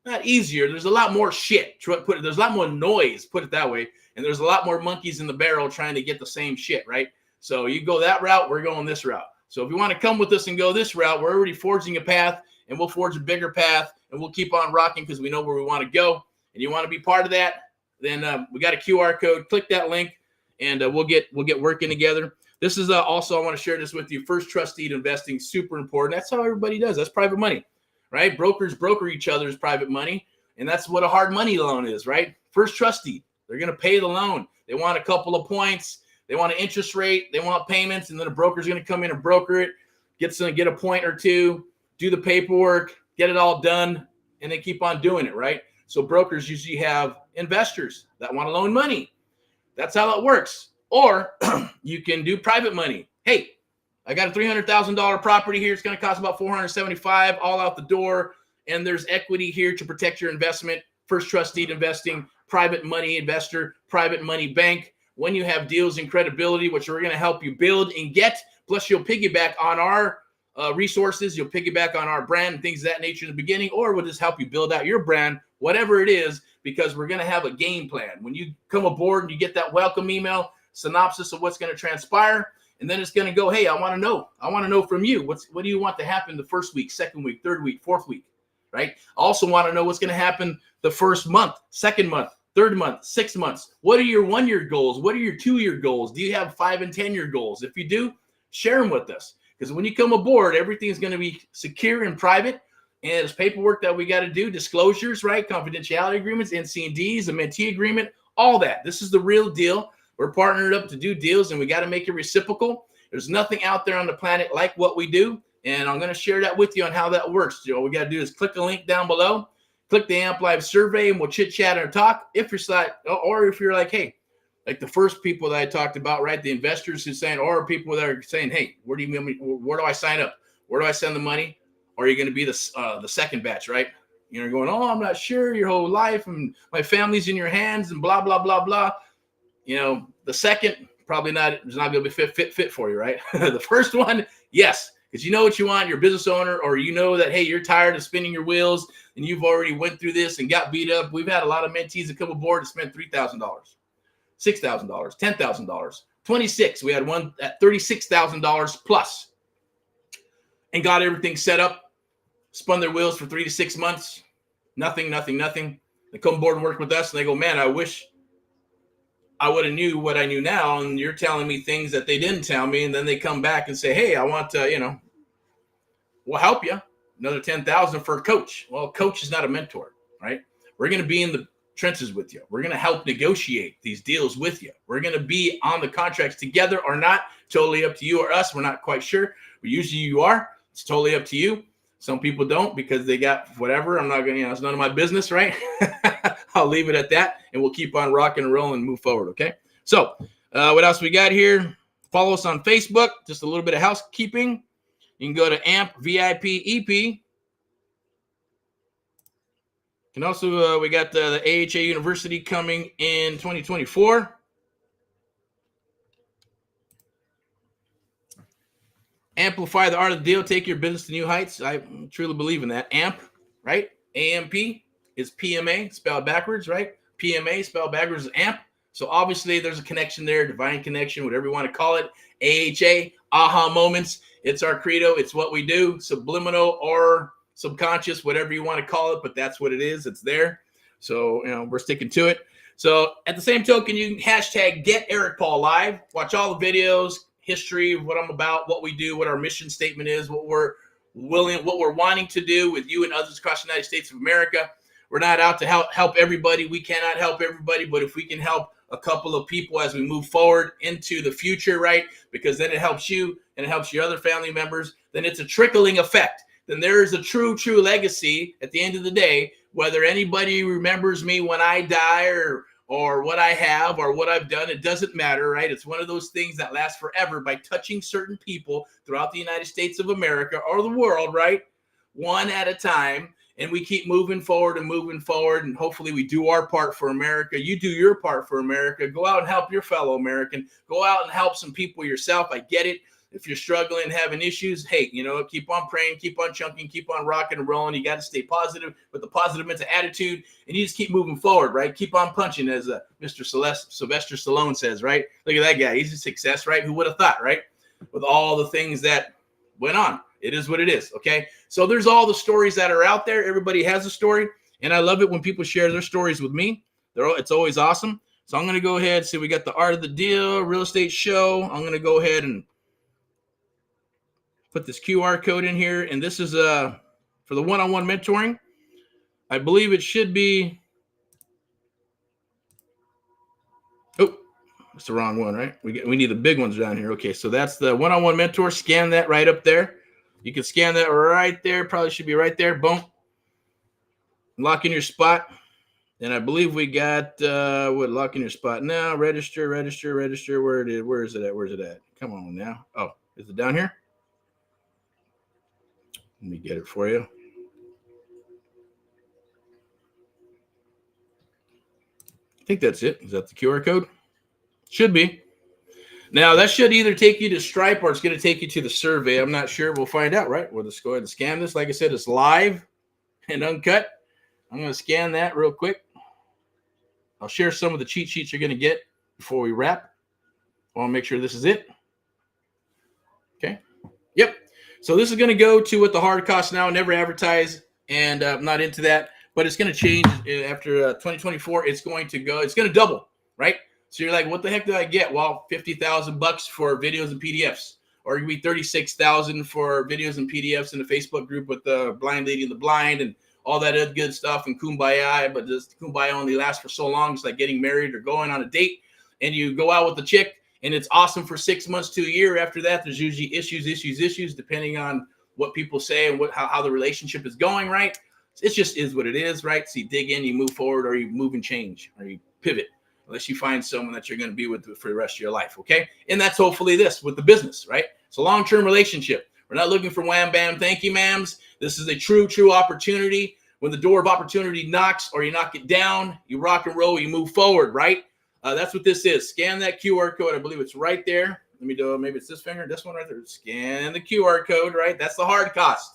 not easier. There's a lot more shit. There's a lot more noise, put it that way. And there's a lot more monkeys in the barrel trying to get the same shit, right? So you go that route, we're going this route. So if you want to come with us and go this route, we're already forging a path, and we'll forge a bigger path, and we'll keep on rocking because we know where we want to go. And you want to be part of that, then we got a QR code. Click that link, and we'll get working together. This is also, I want to share this with you. First trust deed investing, super important. That's how everybody does. That's private money, right? Brokers broker each other's private money, and that's what a hard money loan is, right? First trust deed. They're going to pay the loan. They want a couple of points. They want an interest rate. They want payments, and then a broker's going to come in and broker it, get a point or two, do the paperwork, get it all done, and then keep on doing it, right? So brokers usually have investors that want to loan money. That's how it works. Or you can do private money. Hey, I got a $300,000 property here. It's going to cost about $475 all out the door, and there's equity here to protect your investment. First trust deed investing, private money investor, private money bank. When you have deals and credibility, which we're going to help you build and get, plus you'll piggyback on our resources, you'll piggyback on our brand and things of that nature in the beginning, or we'll just help you build out your brand, whatever it is, because we're going to have a game plan. When you come aboard and you get that welcome email, synopsis of what's going to transpire, and then it's going to go, hey, I want to know from you. What do you want to happen the first week, second week, third week, fourth week, right? I also want to know what's going to happen the first month, second month, third month, 6 months. What are your 1 year goals? What are your 2 year goals? Do you have 5 and 10 year goals? If you do, share them with us. Because when you come aboard, everything's going to be secure and private. And there's paperwork that we got to do, disclosures, right? Confidentiality agreements, NC&Ds, a mentee agreement, all that. This is the real deal. We're partnered up to do deals, and we got to make it reciprocal. There's nothing out there on the planet like what we do. And I'm going to share that with you on how that works. All we got to do is click a link down below. Click the AMP Live survey, and we'll chit chat and talk. If you're like, hey, like the first people that I talked about, right? The investors who saying, or people that are saying, hey, where do I sign up? Where do I send the money? Or are you going to be the second batch, right? You're going, oh, I'm not sure, your whole life and my family's in your hands and blah, blah, blah, blah. The second, probably not, it's not going to be fit for you, right? The first one, yes. Because you know what you want, you're a business owner, or you know that, hey, you're tired of spinning your wheels and you've already went through this and got beat up. We've had a lot of mentees that come aboard and spend $3,000, $6,000, $10,000, $26,000. We had one at $36,000 plus and got everything set up, spun their wheels for 3 to 6 months. Nothing. They come aboard and work with us and they go, man, I wish I would have knew what I knew now, and you're telling me things that they didn't tell me, and then they come back and say, hey, I want to, we'll help you. Another 10,000 for a coach. Well, a coach is not a mentor, right? We're going to be in the trenches with you. We're going to help negotiate these deals with you. We're going to be on the contracts together or not. Totally up to you or us. We're not quite sure, but usually you are. It's totally up to you. Some people don't because they got whatever. I'm not going to, it's none of my business, right? I'll leave it at that, and we'll keep on rocking and rolling and move forward, okay? So what else we got here? Follow us on Facebook. Just a little bit of housekeeping. You can go to AMP VIP EP. You can also, we got the AHA University coming in 2024. Amplify the art of the deal. Take your business to new heights. I truly believe in that. AMP, right? AMP is PMA, spelled backwards, right? PMA, spelled backwards, is AMP. So obviously there's a connection there, divine connection, whatever you want to call it. AHA, aha moments. It's our credo. It's what we do. Subliminal or subconscious, whatever you want to call it, but that's what it is. It's there. So, we're sticking to it. So at the same token, you can hashtag Get Erick Paul Live. Watch all the videos, history of what I'm about, what we do, what our mission statement is, what we're wanting to do with you and others across the United States of America. We're not out to help everybody. We cannot help everybody, but if we can help a couple of people as we move forward into the future, right? Because then it helps you and it helps your other family members. Then it's a trickling effect. Then there is a true legacy at the end of the day, whether anybody remembers me when I die or what I have or what I've done, it doesn't matter, right? It's one of those things that lasts forever by touching certain people throughout the United States of America or the world, right? One at a time. And we keep moving forward, and hopefully we do our part for America. You do your part for America. Go out and help your fellow American. Go out and help some people yourself. I get it. If you're struggling and having issues, hey, keep on praying, keep on chunking, keep on rocking and rolling. You got to stay positive with a positive mental attitude, and you just keep moving forward, right? Keep on punching, as Mr. Sylvester Stallone says, right? Look at that guy. He's a success, right? Who would have thought, right? With all the things that went on. It is what it is, okay? So there's all the stories that are out there. Everybody has a story, and I love it when people share their stories with me. It's always awesome. So I'm going to go ahead. See, we got the art of the deal, real estate show. I'm going to go ahead and put this QR code in here, and this is for the one-on-one mentoring. I believe it should be. Oh, that's the wrong one, right? We need the big ones down here. Okay, so that's the one-on-one mentor. Scan that right up there. You can scan that right there. Probably should be right there. Boom. Lock in your spot. And I believe we got lock in your spot now. Register. Where is it at? Come on now. Oh, is it down here? Let me get it for you. I think that's it. Is that the QR code? Should be. Now, that should either take you to Stripe or it's going to take you to the survey. I'm not sure. We'll find out, right? We'll just go ahead and scan this. Like I said, it's live and uncut. I'm going to scan that real quick. I'll share some of the cheat sheets you're going to get before we wrap. I want to make sure this is it. Okay. Yep. So this is going to go to what the hard costs now. Never advertise, and I'm not into that. But it's going to change after 2024. It's going to double, right? So you're like, what the heck did I get? Well, $50,000 for videos and PDFs, or it could be $36,000 for videos and PDFs in the Facebook group with the blind lady and the blind and all that other good stuff and kumbaya. But this kumbaya only lasts for so long. It's like getting married or going on a date, and you go out with a chick, and it's awesome for 6 months to a year. After that, there's usually issues, depending on what people say and how the relationship is going, right? It just is what it is, right? So you dig in, you move forward, or you move and change, or you pivot. Unless you find someone that you're going to be with for the rest of your life, okay? And that's hopefully this with the business, right? It's a long-term relationship. We're not looking for wham, bam, thank you, ma'ams. This is a true opportunity. When the door of opportunity knocks or you knock it down, you rock and roll, you move forward, right? That's what this is. Scan that QR code. I believe it's right there. Let me do it. Maybe it's this finger, this one right there. Scan the QR code, right? That's the hard cost.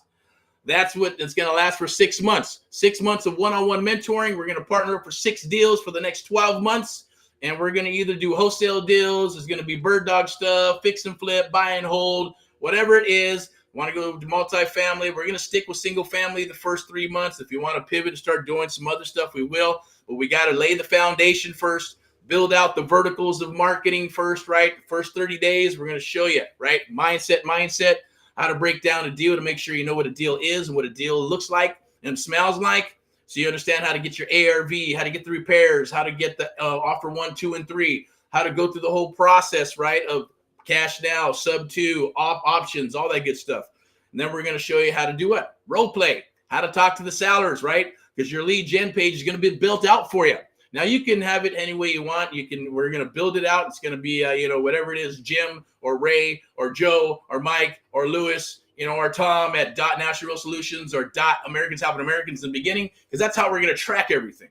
That's what it's going to last for 6 months. 6 months of one-on-one mentoring. We're going to partner up for 6 deals for the next 12 months. And we're going to either do wholesale deals. It's going to be bird dog stuff, fix and flip, buy and hold, whatever it is. Want to go to multifamily. We're going to stick with single family the first 3 months. If you want to pivot and start doing some other stuff, we will. But we got to lay the foundation first. build out the verticals of marketing first, right? First 30 days, we're going to show you, right? Mindset, how to break down a deal to make sure you know what a deal is and what a deal looks like and smells like. So you understand how to get your ARV, how to get the repairs, how to get the offer 1, 2, and 3, how to go through the whole process, right? Of cash now, sub 2, options, all that good stuff. And then we're going to show you how to do what? Role play, how to talk to the sellers, right? Because your lead gen page is going to be built out for you. Now you can have it any way you want. We're going to build it out. It's going to be, whatever it is, Jim or Ray or Joe or Mike or Lewis, or Tom at National Real Solutions or Americans Helping Americans in the beginning, because that's how we're going to track everything.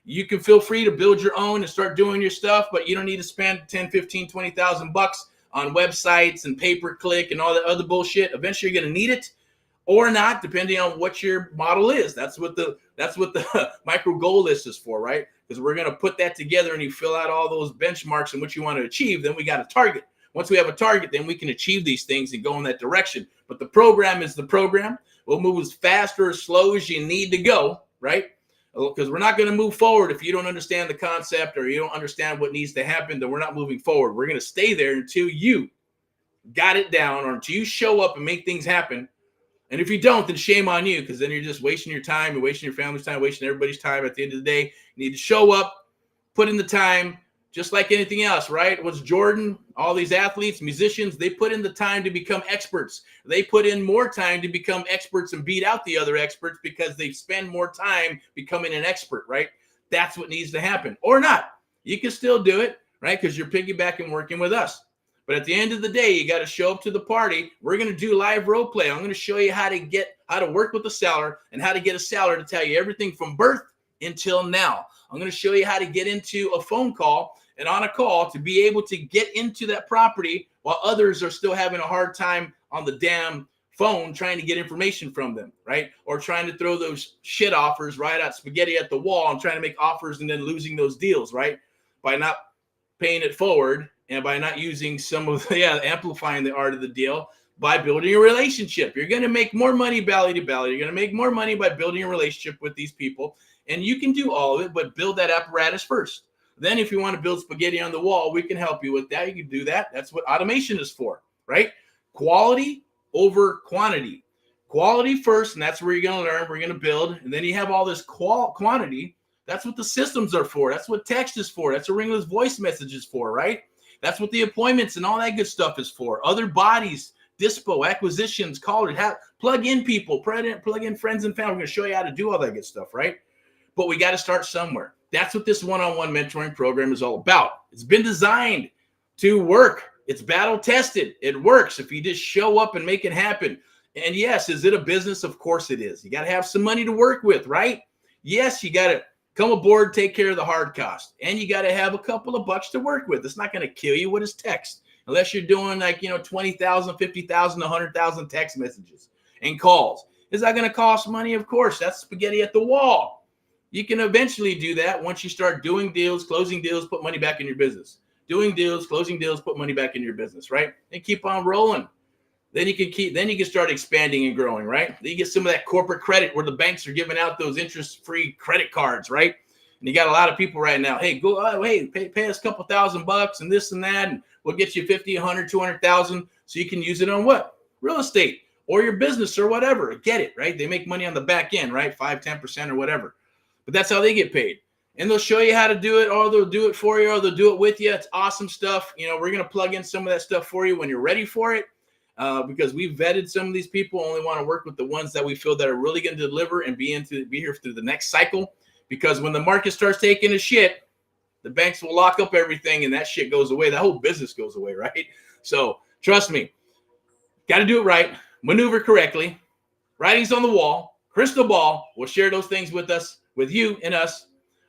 You can feel free to build your own and start doing your stuff, but you don't need to spend 10, 15, 20,000 bucks on websites and pay-per-click and all that other bullshit. Eventually you're going to need it or not, depending on what your model is. That's what the micro goal list is for, right? Because we're going to put that together and you fill out all those benchmarks and what you want to achieve. Then we got a target. Once we have a target, then we can achieve these things and go in that direction. But the program is the program. We'll move as fast or as slow as you need to go, right? Because we're not going to move forward if you don't understand the concept or you don't understand what needs to happen. Then we're not moving forward. We're going to stay there until you got it down or until you show up and make things happen. And if you don't, then shame on you, because then you're just wasting your time, you're wasting your family's time, wasting everybody's time. At the end of the day, you need to show up, put in the time, just like anything else, right? What's Jordan, all these athletes, musicians, they put in the time to become experts. They put in more time to become experts and beat out the other experts because they spend more time becoming an expert, right? That's what needs to happen. Or not. You can still do it, right? Because you're piggybacking working with us. But at the end of the day, you got to show up to the party. We're going to do live role play. I'm going to show you how to work with the seller and how to get a seller to tell you everything from birth until now. I'm going to show you how to get into a phone call and on a call to be able to get into that property while others are still having a hard time on the damn phone trying to get information from them, right? Or trying to throw those shit offers right at spaghetti at the wall and trying to make offers and then losing those deals, right? By not paying it forward and by not using some of amplifying the art of the deal by building a relationship. You're going to make more money belly to belly. You're going to make more money by building a relationship with these people. And you can do all of it, but build that apparatus first. Then if you want to build spaghetti on the wall, we can help you with that. You can do that. That's what automation is for, right? Quality over quantity. Quality first, and that's where you're going to learn. We're going to build. And then you have all this quantity. That's what the systems are for. That's what text is for. That's what ringless voice message is for, right? That's what the appointments and all that good stuff is for. Other bodies, dispo, acquisitions, callers, plug in people, plug in friends and family. We're going to show you how to do all that good stuff, right? But we got to start somewhere. That's what this one-on-one mentoring program is all about. It's been designed to work. It's battle tested. It works if you just show up and make it happen. And yes, is it a business? Of course it is. You got to have some money to work with, right? Yes, you got to come aboard, take care of the hard cost. And you got to have a couple of bucks to work with. It's not going to kill you. What is text? Unless you're doing 20,000, 50,000, 100,000 text messages and calls. Is that going to cost money? Of course. That's spaghetti at the wall. You can eventually do that once you start doing deals, closing deals, put money back in your business. Doing deals, closing deals, put money back in your business, right? And keep on rolling. Then you can start expanding and growing, right? Then you get some of that corporate credit where the banks are giving out those interest-free credit cards, right? And you got a lot of people right now, hey, pay us a couple $1,000 and this and that, and we'll get you 50, 100, 200,000 so you can use it on what? Real estate or your business or whatever. Get it, right? They make money on the back end, right? 5, 10% or whatever. But that's how they get paid. And they'll show you how to do it, or they'll do it for you, or they'll do it with you. It's awesome stuff. We're going to plug in some of that stuff for you when you're ready for it, because we've vetted some of these people. Only want to work with the ones that we feel that are really going to deliver and be here through the next cycle. Because when the market starts taking a shit, the banks will lock up everything, and that shit goes away. The whole business goes away, right? So trust me, got to do it right, maneuver correctly. Writing's on the wall, crystal ball. We'll share those things with you and us.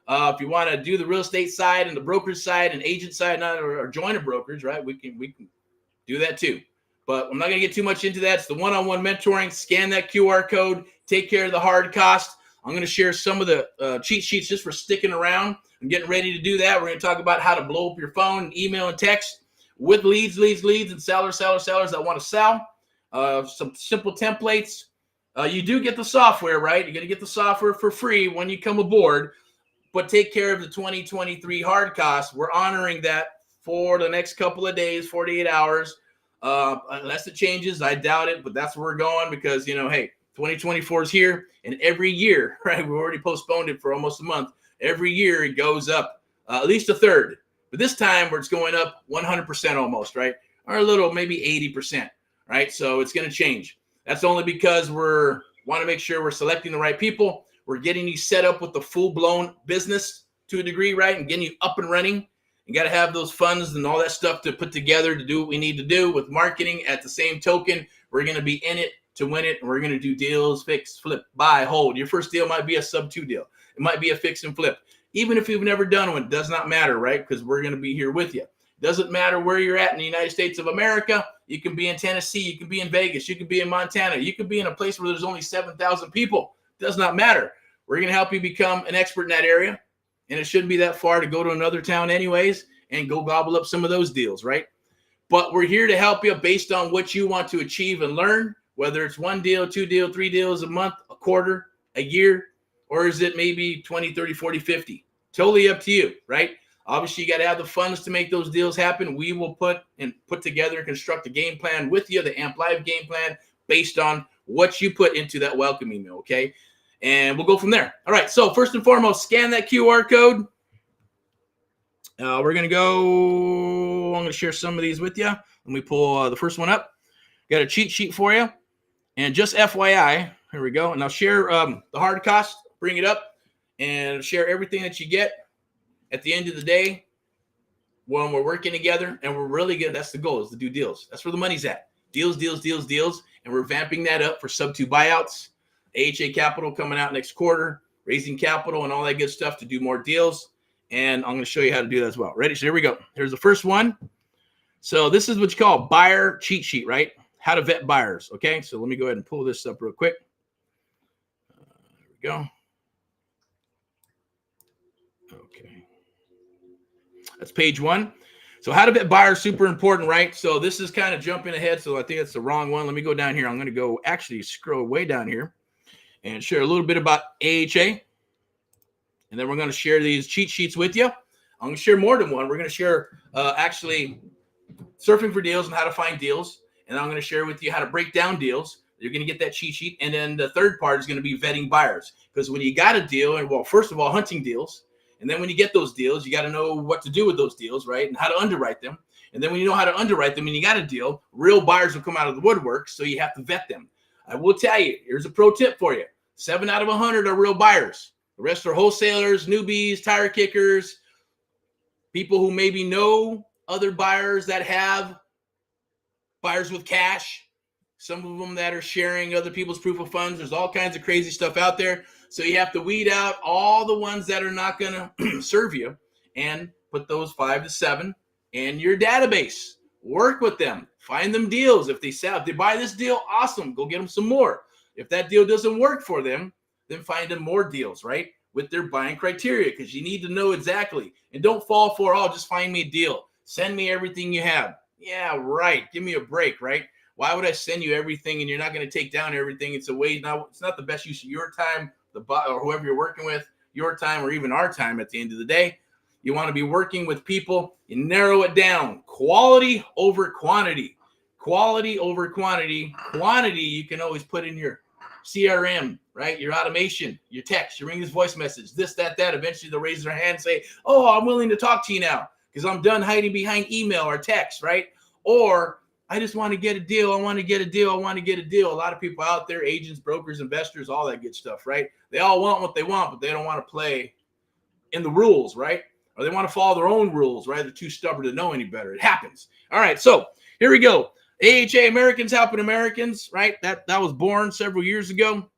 If you want to do the real estate side and the brokerage side and agent side, or join a brokerage, right? We can do that too. But I'm not going to get too much into that. It's the one-on-one mentoring. Scan that QR code. Take care of the hard cost. I'm going to share some of the cheat sheets just for sticking around. I'm getting ready to do that. We're going to talk about how to blow up your phone, email, and text with leads, and sellers that want to sell. Some simple templates. You do get the software, right? You're going to get the software for free when you come aboard. but take care of the 2023 hard costs. We're honoring that for the next couple of days, 48 hours. Unless it changes, I doubt it, but that's where we're going because, hey, 2024 is here, and every year, right, we already postponed it for almost a month. Every year it goes up at least a third. But this time where it's going up 100% almost, right? Or a little, maybe 80%, right? So it's going to change. That's only because want to make sure we're selecting the right people. We're getting you set up with the full-blown business to a degree, right? And getting you up and running. You got to have those funds and all that stuff to put together to do what we need to do with marketing. At the same token, we're going to be in it to win it. And we're going to do deals, fix, flip, buy, hold. Your first deal might be a sub-2 deal. It might be a fix and flip. Even if you've never done one, it does not matter, right? Because we're going to be here with you. Doesn't matter where you're at in the United States of America. You can be in Tennessee. You can be in Vegas. You can be in Montana. You can be in a place where there's only 7,000 people. It does not matter. We're going to help you become an expert in that area. And it shouldn't be that far to go to another town anyways and go gobble up some of those deals, right? But we're here to help you based on what you want to achieve and learn, whether it's 1 deal, 2 deal, 3 deals a month, a quarter, a year, or is it maybe 20, 30, 40, 50? Totally up to you, right? Obviously, you got to have the funds to make those deals happen. We will put together and construct a game plan with you, the AMP Live game plan, based on what you put into that welcome email, okay? And we'll go from there. All right, so first and foremost, scan that QR code. We're going to go, I'm going to share some of these with you. Let me pull the first one up. Got a cheat sheet for you. And just FYI, here we go. And I'll share the hard cost, bring it up, and share everything that you get at the end of the day when we're working together. And we're really good. That's the goal, is to do deals. That's where the money's at. Deals, deals, deals, deals. And we're vamping that up for sub-2 buyouts. AHA Capital coming out next quarter, raising capital and all that good stuff to do more deals. And I'm going to show you how to do that as well. Ready? So here we go. Here's the first one. So this is what you call buyer cheat sheet, right? How to vet buyers. Okay. So let me go ahead and pull this up real quick. There we go. Okay. That's page 1. So how to vet buyers, super important, right? So this is kind of jumping ahead. So I think it's the wrong one. Let me go down here. I'm going to go actually scroll way down here and share a little bit about AHA. And then we're going to share these cheat sheets with you. I'm going to share more than one. We're going to share actually surfing for deals and how to find deals. And I'm going to share with you how to break down deals. You're going to get that cheat sheet. And then the third part is going to be vetting buyers. Because when you got a deal, and well, first of all, hunting deals. And then when you get those deals, you got to know what to do with those deals, right? And how to underwrite them. And then when you know how to underwrite them and you got a deal, real buyers will come out of the woodwork. So you have to vet them. I will tell you, here's a pro tip for you. 7 out of 100 are real buyers. The rest are wholesalers, newbies, tire kickers, people who maybe know other buyers that have buyers with cash, some of them that are sharing other people's proof of funds. There's all kinds of crazy stuff out there. So you have to weed out all the ones that are not going to serve you and put those 5 to 7 in your database. Work with them. Find them deals. If they buy this deal, awesome. Go get them some more. If that deal doesn't work for them, then find them more deals, right? With their buying criteria, because you need to know exactly. And don't fall for, just find me a deal. Send me everything you have. Yeah, right. Give me a break, right? Why would I send you everything and you're not going to take down everything? It's a way. Now, it's not the best use of your time, or whoever you're working with, your time, or even our time at the end of the day. You want to be working with people. You narrow it down. Quality over quantity. Quality over quantity. Quantity you can always put in your CRM, right? Your automation, your text, you ring this voice message, this, that. Eventually they'll raise their hand and say, oh, I'm willing to talk to you now because I'm done hiding behind email or text, right? Or I just want to get a deal. I want to get a deal. I want to get a deal. A lot of people out there, agents, brokers, investors, all that good stuff, right? They all want what they want, but they don't want to play in the rules, right? Or they want to follow their own rules, right? They're too stubborn to know any better. It happens. All right, so here we go. AHA, Americans Helping Americans, right? That was born several years ago.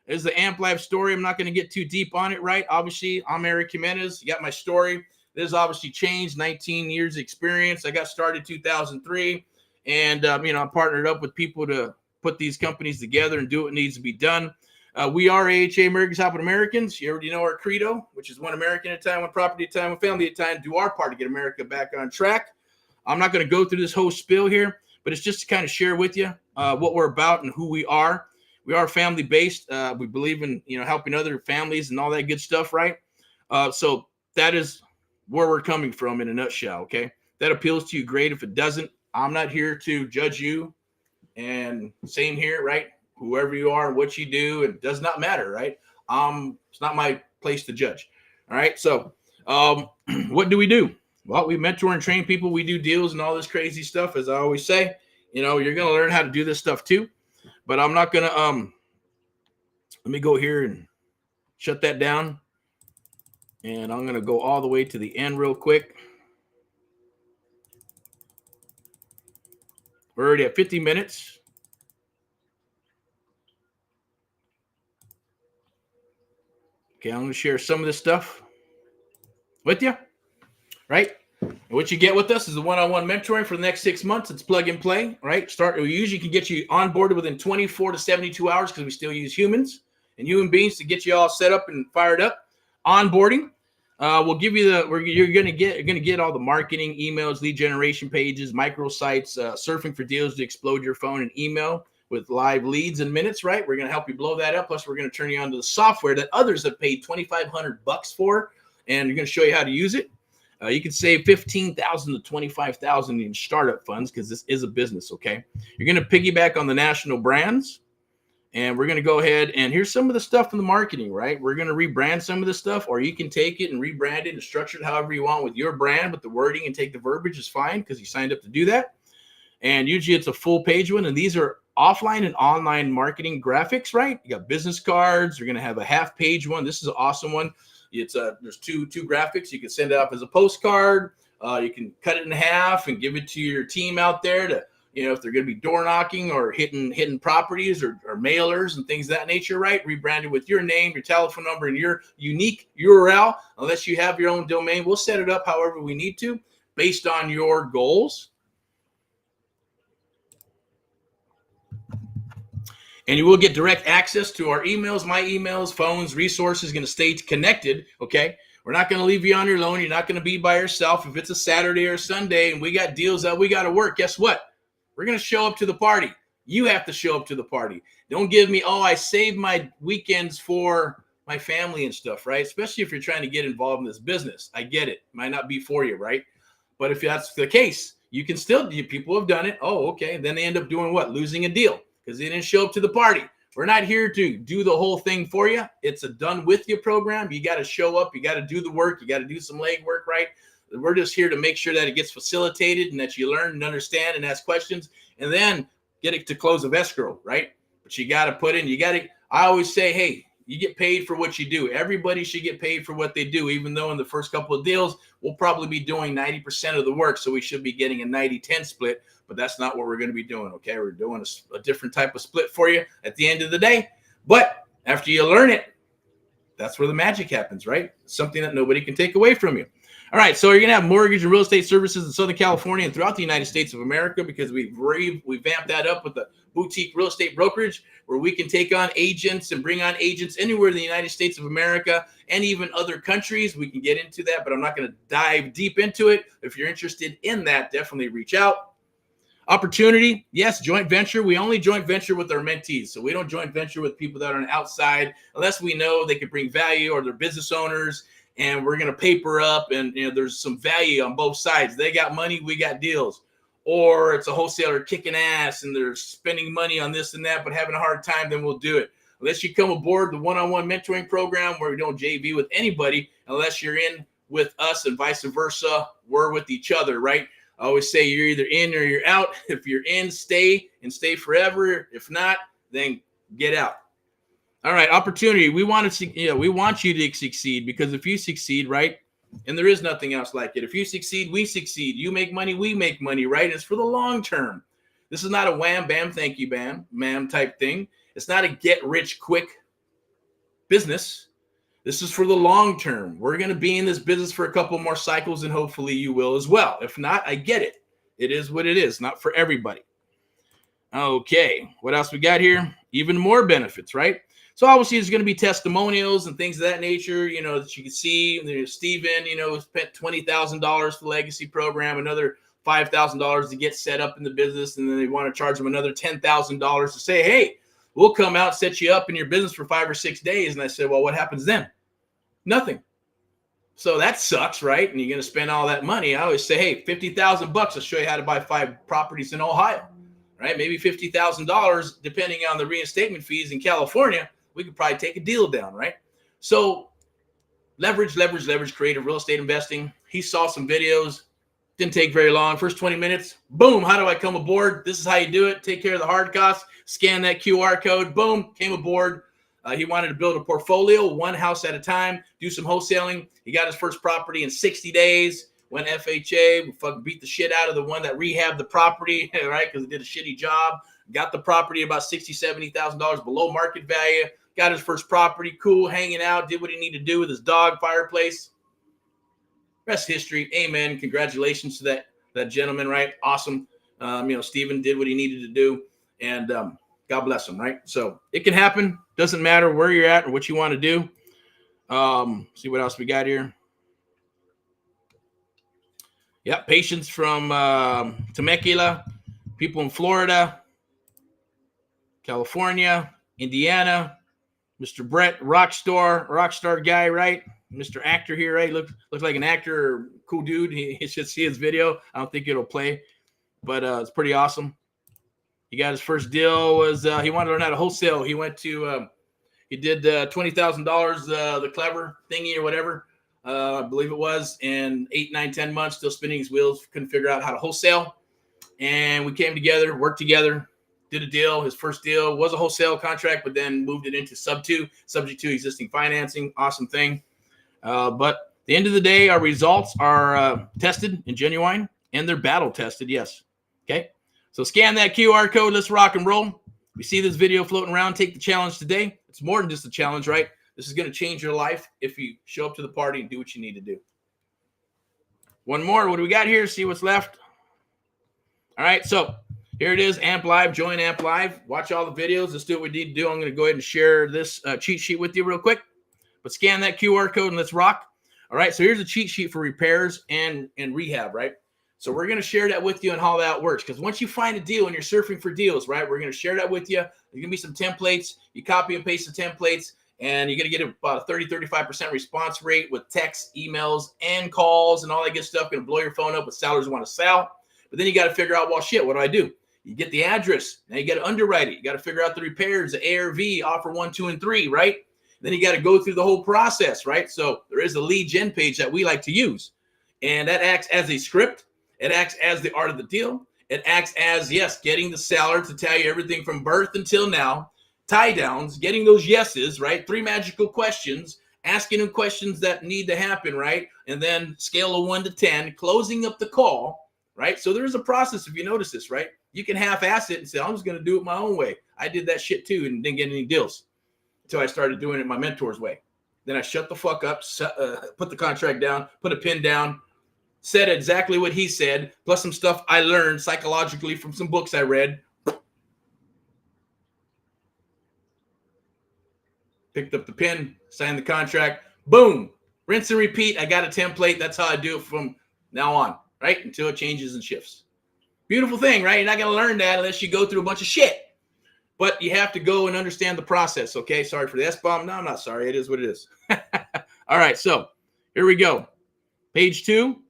There's the AMP Live story. I'm not going to get too deep on it, right? Obviously, I'm Erick Jimenez. You got my story. This has obviously changed, 19 years experience. I got started in 2003, and, I partnered up with people to put these companies together and do what needs to be done. We are AHA, Americans Helping Americans. You already know our credo, which is one American at a time, one property at a time, one family at a time. Do our part to get America back on track. I'm not going to go through this whole spiel here, but it's just to kind of share with you what we're about and who we are. We are family-based. We believe in, helping other families and all that good stuff, right? So that is where we're coming from in a nutshell. Okay. That appeals to you, great. If it doesn't, I'm not here to judge you. And same here, right? Whoever you are and what you do, it does not matter, right? It's not my place to judge. All right. So, what do we do? Well, we mentor and train people. We do deals and all this crazy stuff. As I always say, you're going to learn how to do this stuff too. But I'm not going to, let me go here and shut that down. And I'm going to go all the way to the end real quick. We're already at 50 minutes. Okay, I'm going to share some of this stuff with you, right? And what you get with us is the one-on-one mentoring for the next 6 months. It's plug and play, right? We usually can get you onboarded within 24 to 72 hours because we still use humans and human beings to get you all set up and fired up. Onboarding, we'll give you you're gonna get all the marketing, emails, lead generation pages, microsites, surfing for deals to explode your phone and email with live leads in minutes, right? We're gonna help you blow that up. Plus, we're gonna turn you on to the software that others have paid $2,500 for, and we're gonna show you how to use it. You can save $15,000 to $25,000 in startup funds because this is a business. Okay, you're gonna piggyback on the national brands. And we're going to go ahead and here's some of the stuff in the marketing, right? We're going to rebrand some of the stuff, or you can take it and rebrand it and structure it however you want with your brand, but the wording and take the verbiage is fine because you signed up to do that. And usually it's a full page one. And these are offline and online marketing graphics, right? You got business cards. You're going to have a half page one. This is an awesome one. It's there's two graphics. You can send it off as a postcard. You can cut it in half and give it to your team out there to, if they're going to be door knocking or hitting properties or mailers and things of that nature, right? Rebranded with your name, your telephone number, and your unique URL. Unless you have your own domain, we'll set it up however we need to based on your goals. And you will get direct access to our emails, my emails, phones, resources, going to stay connected, okay? We're not going to leave you on your own. You're not going to be by yourself. If it's a Saturday or a Sunday and we got deals that we got to work, guess what? We're going to show up to the party. You have to show up to the party. Don't give me, I saved my weekends for my family and stuff, right? Especially if you're trying to get involved in this business. I get it. Might not be for you, right? But if that's the case, you can still, people have done it. Oh, okay. Then they end up doing what? Losing a deal because they didn't show up to the party. We're not here to do the whole thing for you. It's a done with you program. You got to show up. You got to do the work. You got to do some leg work, right? We're just here to make sure that it gets facilitated and that you learn and understand and ask questions and then get it to close of escrow, right? But you got to put in, I always say, hey, you get paid for what you do. Everybody should get paid for what they do, even though in the first couple of deals, we'll probably be doing 90% of the work. So we should be getting a 90-10 split, but that's not what we're going to be doing. Okay. We're doing a different type of split for you at the end of the day. But after you learn it, that's where the magic happens, right? Something that nobody can take away from you. All right, so you're going to have mortgage and real estate services in Southern California and throughout the United States of America because we vamped that up with the boutique real estate brokerage where we can take on agents and bring on agents anywhere in the United States of America and even other countries. We can get into that, but I'm not going to dive deep into it. If you're interested in that, definitely reach out. Opportunity, yes, joint venture. We only joint venture with our mentees. So we don't joint venture with people that are on the outside unless we know they could bring value or they're business owners. And we're going to paper up and there's some value on both sides. They got money, we got deals. Or it's a wholesaler kicking ass and they're spending money on this and that, but having a hard time, then we'll do it. Unless you come aboard the one-on-one mentoring program where we don't JV with anybody, unless you're in with us and vice versa, we're with each other, right? I always say you're either in or you're out. If you're in, stay and stay forever. If not, then get out. All right, opportunity. We want you to succeed because if you succeed, right, and there is nothing else like it. If you succeed, we succeed. You make money, we make money, right? It's for the long term. This is not a wham, bam, thank you, bam, ma'am type thing. It's not a get rich quick business. This is for the long term. We're going to be in this business for a couple more cycles and hopefully you will as well. If not, I get it. It is what it is, not for everybody. Okay, what else we got here? Even more benefits, right? So obviously there's going to be testimonials and things of that nature, that you can see. There's Steven, spent $20,000 for the legacy program, another $5,000 to get set up in the business. And then they want to charge them another $10,000 to say, hey, we'll come out, set you up in your business for 5 or 6 days. And I said, well, what happens then? Nothing. So that sucks, right? And you're going to spend all that money. I always say, hey, $50,000, I'll show you how to buy 5 properties in Ohio, right? Maybe $50,000, depending on the reinstatement fees in California, we could probably take a deal down, right? So leverage, creative real estate investing. He saw some videos, didn't take very long. First 20 minutes, boom, how do I come aboard? This is how you do it. Take care of the hard costs, scan that QR code, boom, came aboard. He wanted to build a portfolio, one house at a time, do some wholesaling. He got his first property in 60 days, went FHA, fucking beat the shit out of the one that rehabbed the property, right, because it did a shitty job. Got the property about $60,000, $70,000 below market value. Got his first property, cool, hanging out, did what he needed to do with his dog, fireplace. Rest history. Amen. Congratulations to that gentleman, right? Awesome. Stephen did what he needed to do, and God bless him, right? So it can happen. Doesn't matter where you're at or what you want to do. See what else we got here. Yeah, patients from Temecula, people in Florida, California, Indiana, Mr. Brett, rockstar guy, right? Mr. Actor here, right? Looks like an actor, cool dude. He should see his video. I don't think it'll play, but it's pretty awesome. He got his first deal was he wanted to learn how to wholesale. He went to he did $20,000 the clever thingy or whatever, I believe it was, in 8, 9, 10 months, still spinning his wheels, couldn't figure out how to wholesale. And we came together, worked together, did a deal. His first deal was a wholesale contract, but then moved it into subject to existing financing. Awesome thing. But at the end of the day, our results are tested and genuine, and they're battle tested. Yes. Okay. So scan that QR code. Let's rock and roll. We see this video floating around. Take the challenge today. It's more than just a challenge, right? This is going to change your life if you show up to the party and do what you need to do. One more. What do we got here? See what's left. All right. So here it is. Amp Live. Join Amp Live. Watch all the videos. Let's do what we need to do. I'm going to go ahead and share this cheat sheet with you real quick. But scan that QR code and let's rock. All right. So here's a cheat sheet for repairs and rehab, right? So we're going to share that with you and how that works. Because once you find a deal and you're surfing for deals, right, we're going to share that with you. There's going to be some templates. You copy and paste the templates, and you're going to get about a 30-35% response rate with texts, emails, and calls and all that good stuff. Going to blow your phone up with sellers who want to sell. But then you got to figure out, well, shit, what do? You get the address. Now you got to underwrite it. You got to figure out the repairs, the ARV, offer 1, 2, and 3, right? Then you got to go through the whole process, right? So there is a lead gen page that we like to use, and that acts as a script. It acts as the art of the deal. It acts as, yes, getting the seller to tell you everything from birth until now, tie downs, getting those yeses, right? 3 magical questions, asking them questions that need to happen, right? And then scale of 1 to 10, closing up the call, right? So there is a process, if you notice this, right? You can half-ass it and say, I'm just going to do it my own way. I did that shit too and didn't get any deals until I started doing it my mentor's way. Then I shut the fuck up, put the contract down, put a pin down, said exactly what he said, plus some stuff I learned psychologically from some books I read. Picked up the pen, signed the contract, boom, rinse and repeat. I got a template. That's how I do it from now on, right? Until it changes and shifts. Beautiful thing, right? You're not going to learn that unless you go through a bunch of shit. But you have to go and understand the process, okay? Sorry for the S-bomb. No, I'm not sorry. It is what it is. All right, so here we go. Page 2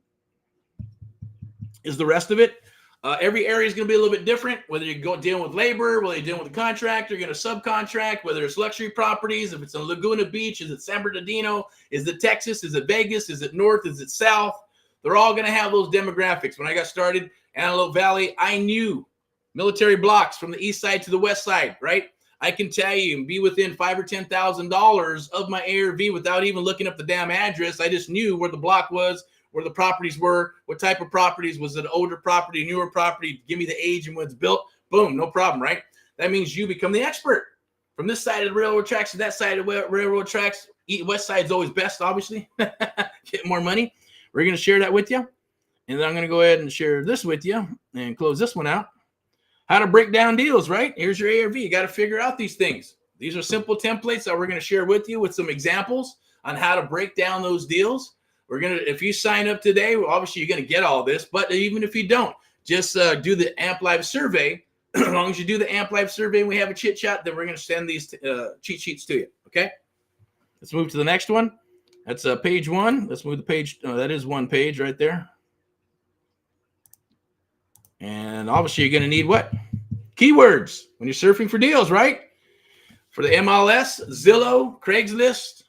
is the rest of it. Every area is going to be a little bit different, whether you're dealing with labor, whether you're dealing with a contractor, you're going to subcontract, whether it's luxury properties, if it's in Laguna Beach, is it San Bernardino, is it Texas, is it Vegas, is it North, is it South? They're all going to have those demographics. When I got started, Antelope Valley, I knew military blocks from the east side to the west side, right? I can tell you and be within $5,000 or $10,000 of my ARV without even looking up the damn address. I just knew where the block was, where the properties were, what type of properties. Was it an older property, newer property? Give me the age and when it's built. Boom, no problem, right? That means you become the expert. From this side of the railroad tracks to that side of the railroad tracks, west side is always best, obviously. Get more money. We're going to share that with you. And then I'm going to go ahead and share this with you and close this one out. How to break down deals, right? Here's your ARV. You got to figure out these things. These are simple templates that we're going to share with you with some examples on how to break down those deals. We're going to, if you sign up today, well, obviously you're going to get all this, but even if you don't, just do the Amp Live survey. As long as you do the Amp Live survey and we have a chit chat, then we're going to send these cheat sheets to you. Okay. Let's move to the next one. That's page one. Let's move the page. Oh, that is one page right there. And obviously, you're going to need what? Keywords when you're surfing for deals, right? For the MLS, Zillow, Craigslist,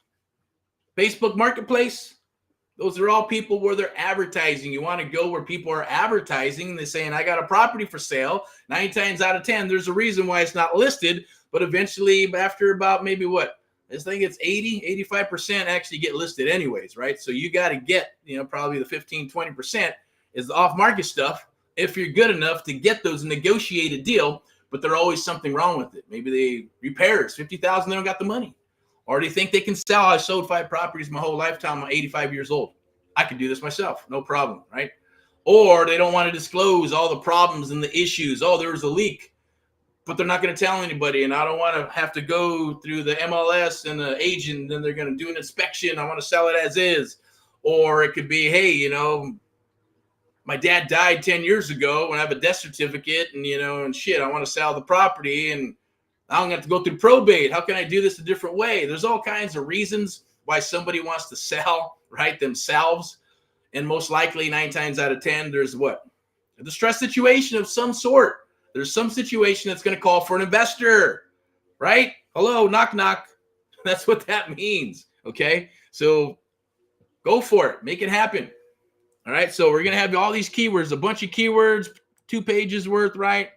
Facebook Marketplace. Those are all people where they're advertising. You want to go where people are advertising. They're saying, I got a property for sale. 9 times out of 10, there's a reason why it's not listed. But eventually, after about maybe what? I think it's 85% actually get listed anyways, right? So you got to get, probably the 15, 20% is the off-market stuff if you're good enough to get those negotiated deal, but there's always something wrong with it. Maybe they repairs, $50,000, they don't got the money. Or do you think they can sell? I sold 5 properties my whole lifetime. I'm 85 years old. I could do this myself. No problem, right? Or they don't want to disclose all the problems and the issues. Oh, there was a leak, but they're not going to tell anybody. And I don't want to have to go through the MLS and the agent. And then they're going to do an inspection. I want to sell it as is. Or it could be, hey, my dad died 10 years ago when I have a death certificate and, and shit, I want to sell the property and I'm going to have to go through probate. How can I do this a different way? There's all kinds of reasons why somebody wants to sell, right, themselves. And most likely 9 times out of 10, there's what? A distress situation of some sort. There's some situation that's going to call for an investor, right? Hello, knock, knock. That's what that means, okay? So go for it. Make it happen. All right, so we're going to have all these keywords, a bunch of keywords, 2 pages worth, right?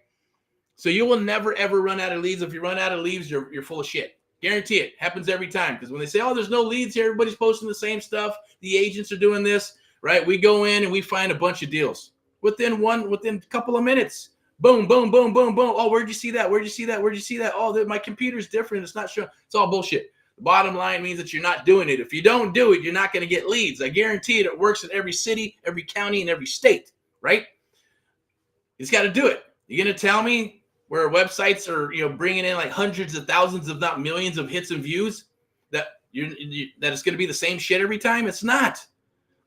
So you will never, ever run out of leads. If you run out of leads, you're full of shit. Guarantee it. Happens every time. Because when they say, oh, there's no leads here, everybody's posting the same stuff. The agents are doing this, right? We go in and we find a bunch of deals. Within a couple of minutes. Boom, boom, boom, boom, boom. Oh, where'd you see that? Where'd you see that? Where'd you see that? Oh, my computer's different. It's not showing. It's all bullshit. The bottom line means that you're not doing it. If you don't do it, you're not going to get leads. I guarantee it works in every city, every county, and every state, right? You just got to do it. You're going to tell me where websites are, bringing in like hundreds of thousands, if not millions of hits and views, that it's going to be the same shit every time? It's not.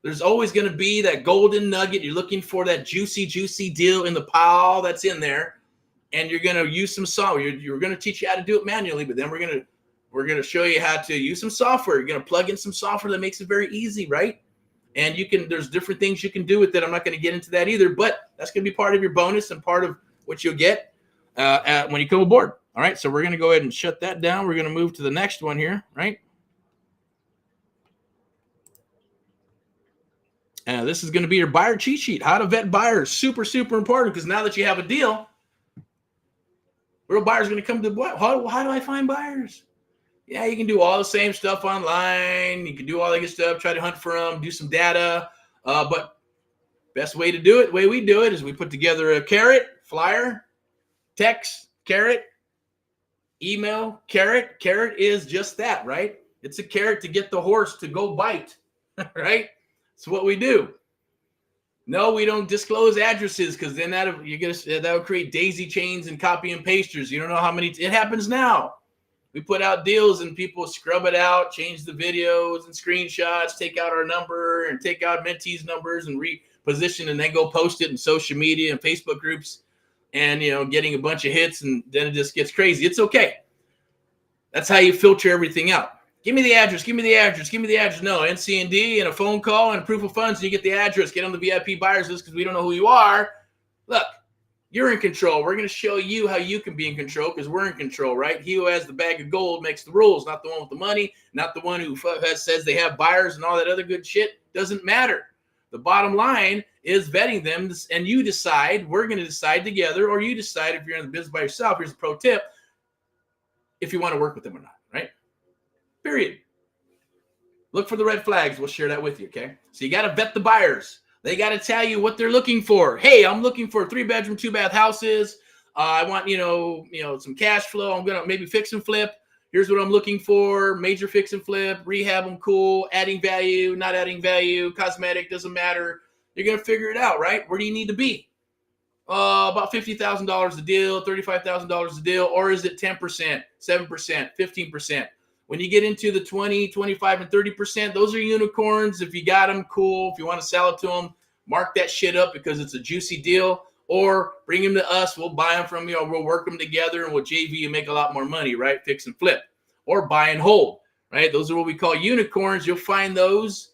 There's always going to be that golden nugget. You're looking for that juicy deal in the pile that's in there, and you're going to use some software. You're going to teach you how to do it manually, but then we're going to show you how to use some software. You're going to plug in some software that makes it very easy, right? And there's different things you can do with it. I'm not going to get into that either, but that's going to be part of your bonus and part of what you'll get when you come aboard. All right, so we're going to go ahead and shut that down. We're going to move to the next one here, right? This is going to be your buyer cheat sheet. How to vet buyers. Super, super important, because now that you have a deal, real buyers are going to come to what? How do I find buyers? Yeah, you can do all the same stuff online. You can do all that good stuff. Try to hunt for them. Do some data. But best way to do it, the way we do it, is we put together a carrot, flyer, text, carrot, email, carrot. Carrot is just that, right? It's a carrot to get the horse to go bite, right? That's what we do. No, we don't disclose addresses, because then that would create daisy chains and copy and pasters. You don't know how many. It happens now. We put out deals and people scrub it out, change the videos and screenshots, take out our number and take out mentees' numbers and reposition, and then go post it in social media and Facebook groups, and getting a bunch of hits, and then it just gets crazy. It's okay. That's how you filter everything out. Give me the address. Give me the address. Give me the address. No, NCND and a phone call and a proof of funds, and you get the address. Get on the VIP buyers list, because we don't know who you are. Look, you're in control. We're going to show you how you can be in control, because we're in control, right? He who has the bag of gold makes the rules, not the one with the money, not the one who says they have buyers and all that other good shit. Doesn't matter. The bottom line is vetting them, and you decide. We're going to decide together, or you decide if you're in the business by yourself. Here's a pro tip: if you want to work with them or not, right? Period. Look for the red flags. We'll share that with you, okay? So you got to vet the buyers. They got to tell you what they're looking for. Hey, I'm looking for 3-bedroom, 2-bath houses. I want, some cash flow. I'm going to maybe fix and flip. Here's what I'm looking for: major fix and flip, rehab them, cool, adding value, not adding value, cosmetic, doesn't matter. You're going to figure it out, right? Where do you need to be? About $50,000 a deal, $35,000 a deal, or is it 10%, 7%, 15%? When you get into the 20, 25, and 30%, those are unicorns. If you got them, cool. If you want to sell it to them, mark that shit up, because it's a juicy deal. Or bring them to us. We'll buy them from you, or we'll work them together, and we'll JV and make a lot more money, right? Fix and flip. Or buy and hold, right? Those are what we call unicorns. You'll find those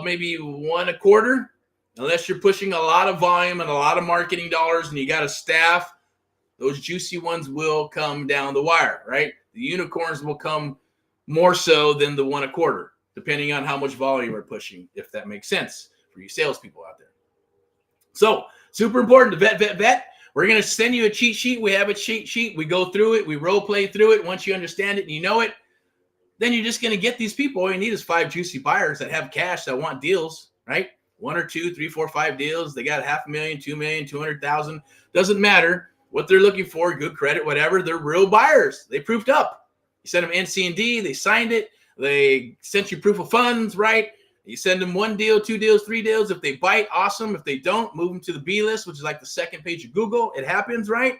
maybe one a quarter, unless you're pushing a lot of volume and a lot of marketing dollars and you got a staff. Those juicy ones will come down the wire, right? The unicorns will come more so than the one a quarter, depending on how much volume we're pushing, if that makes sense for you salespeople out there. So super important to vet. We're going to send you a cheat sheet. We have a cheat sheet. We go through it. We role play through it. Once you understand it and you know it, then you're just going to get these people. All you need is 5 juicy buyers that have cash that want deals, right? 1 or 2, 3, 4, 5 deals. They got $500,000, $2 million, 200,000. Doesn't matter what they're looking for, good credit, whatever. They're real buyers. They proofed up. You sent them NC&D. They signed it. They sent you proof of funds, right? You send them 1 deal, 2 deals, 3 deals. If they bite, awesome. If they don't, move them to the B list, which is like the second page of Google. It happens, right?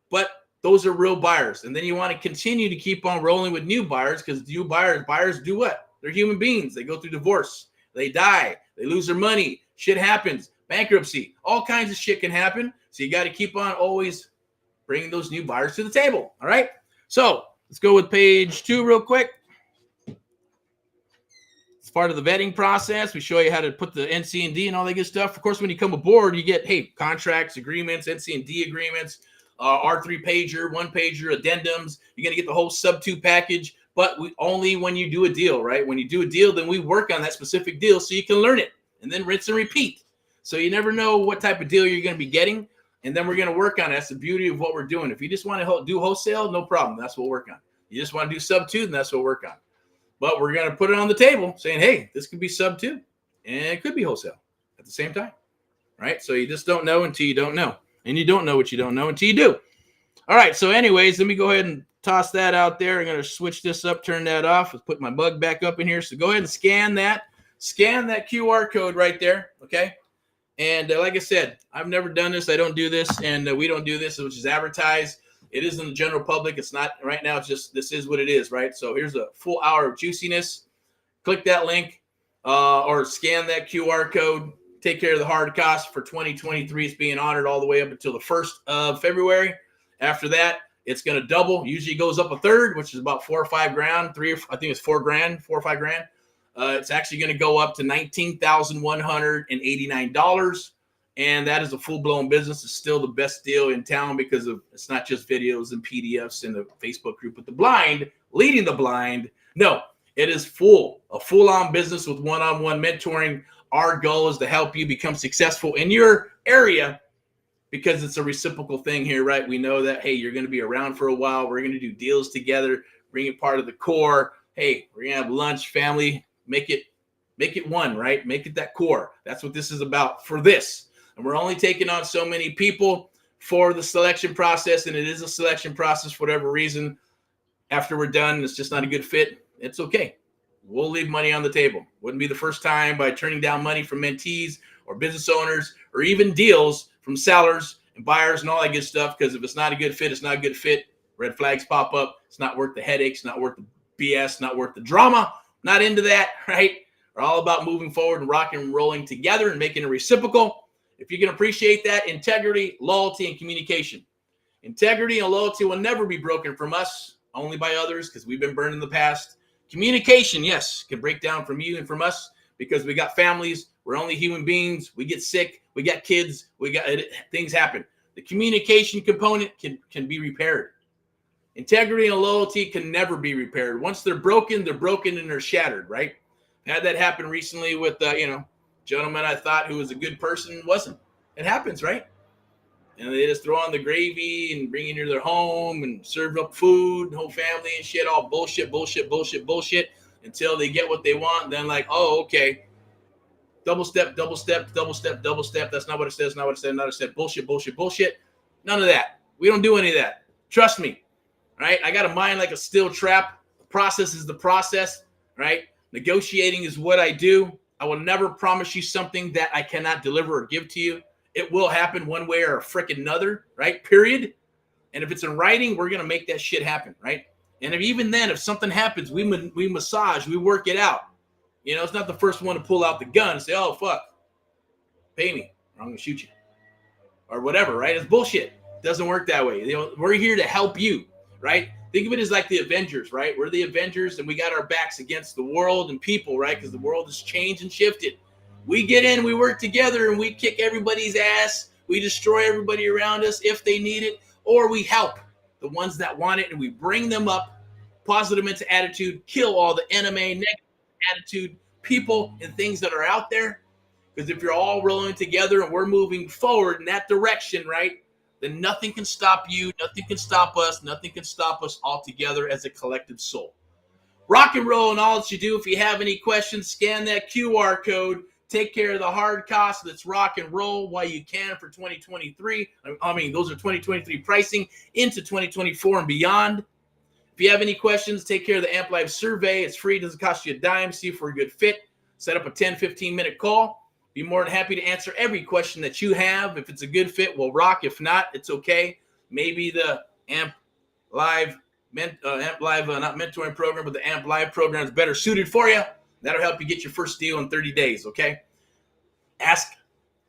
But those are real buyers. And then you want to continue to keep on rolling with new buyers, because new buyers do what? They're human beings. They go through divorce. They die. They lose their money. Shit happens. Bankruptcy. All kinds of shit can happen. So you got to keep on always bringing those new buyers to the table. All right? So let's go with page 2 real quick. It's part of the vetting process. We show you how to put the NC&D and all that good stuff. Of course, when you come aboard, you get, hey, contracts, agreements, NC&D agreements, R3 pager, 1 pager, addendums. You're going to get the whole sub 2 package, but only when you do a deal, right? When you do a deal, then we work on that specific deal so you can learn it and then rinse and repeat. So you never know what type of deal you're going to be getting, and then we're going to work on it. That's the beauty of what we're doing. If you just want to do wholesale, no problem. That's what we'll work on. You just want to do sub 2, then that's what we'll work on. But we're going to put it on the table saying, hey, this could be sub 2 and it could be wholesale at the same time, right? So you just don't know until you don't know. And you don't know what you don't know until you do. All right. So anyways, let me go ahead and toss that out there. I'm going to switch this up, turn that off. Let's put my bug back up in here. So go ahead and scan that QR code right there. Okay. And like I said, I've never done this. I don't do this. And we don't do this, which is advertised. It is in the general public. It's not right now. It's just, this is what it is, right? So here's a full hour of juiciness. Click that link or scan that QR code. Take care of the hard cost for 2023. It's being honored all the way up until the 1st of February. After that, it's going to double. Usually goes up a third, which is about $4 or $5 grand. I think it's $4 or $5 grand. It's actually going to go up to $19,189. And that is a full-blown business. It's still the best deal in town because it's not just videos and PDFs in the Facebook group with the blind, leading the blind. No, it is a full-on business with one-on-one mentoring. Our goal is to help you become successful in your area because it's a reciprocal thing here, right? We know that, hey, you're going to be around for a while. We're going to do deals together, bring it part of the core. Hey, we're going to have lunch, family, make it one, right? Make it that core. That's what this is about for this. And we're only taking on so many people for the selection process, and it is a selection process for whatever reason. After we're done, it's just not a good fit. It's okay. We'll leave money on the table. Wouldn't be the first time by turning down money from mentees or business owners or even deals from sellers and buyers and all that good stuff, because if it's not a good fit, it's not a good fit. Red flags pop up. It's not worth the headaches, not worth the BS, not worth the drama. Not into that, right? We're all about moving forward and rocking and rolling together and making it reciprocal. If you can appreciate that, integrity, loyalty, and communication. Integrity and loyalty will never be broken from us, only by others, because we've been burned in the past. Communication, yes, can break down from you and from us because we got families. We're only human beings. We get sick. We got kids. Things happen. The communication component can be repaired. Integrity and loyalty can never be repaired. Once they're broken and they're shattered, right? I had that happen recently with, gentleman I thought who was a good person wasn't. It happens, right? And they just throw on the gravy and bring you to their home and serve up food, whole family and shit, all bullshit until they get what they want. And then like, oh, okay. Double step. That's not what it says. Not what it said. Not what it said. Bullshit. None of that. We don't do any of that. Trust me. Right? I got a mind like a steel trap. The process is the process, right? Negotiating is what I do. I will never promise you something that I cannot deliver or give to you. It will happen one way or a freaking another, right? Period. And if it's in writing, we're going to make that shit happen, right? And if something happens, we massage, we work it out. You know, it's not the first one to pull out the gun and say, oh, fuck, pay me, or I'm going to shoot you. Or whatever, right? It's bullshit. It doesn't work that way. We're here to help you. right? Think of it as like the Avengers, right? We're the Avengers and we got our backs against the world and people, right? Because the world has changed and shifted. We get in, we work together, and we kick everybody's ass. We destroy everybody around us if they need it, or we help the ones that want it and we bring them up, positive mental attitude, kill all the enemy, negative attitude, people, and things that are out there. Because if you're all rolling together and we're moving forward in that direction, right, then nothing can stop you, nothing can stop us, nothing can stop us all together as a collective soul. Rock and roll and all that you do. If you have any questions, scan that QR code. Take care of the hard costs. Let's rock and roll while you can for 2023. I mean, those are 2023 pricing into 2024 and beyond. If you have any questions, take care of the Amp Live survey. It's free. It doesn't cost you a dime. See if we're a good fit. Set up a 10, 15-minute call. Be more than happy to answer every question that you have. If it's a good fit, we'll rock. If not, it's okay. Maybe the Amp Live, not mentoring program, but the Amp Live program is better suited for you. That'll help you get your first deal in 30 days, okay? Ask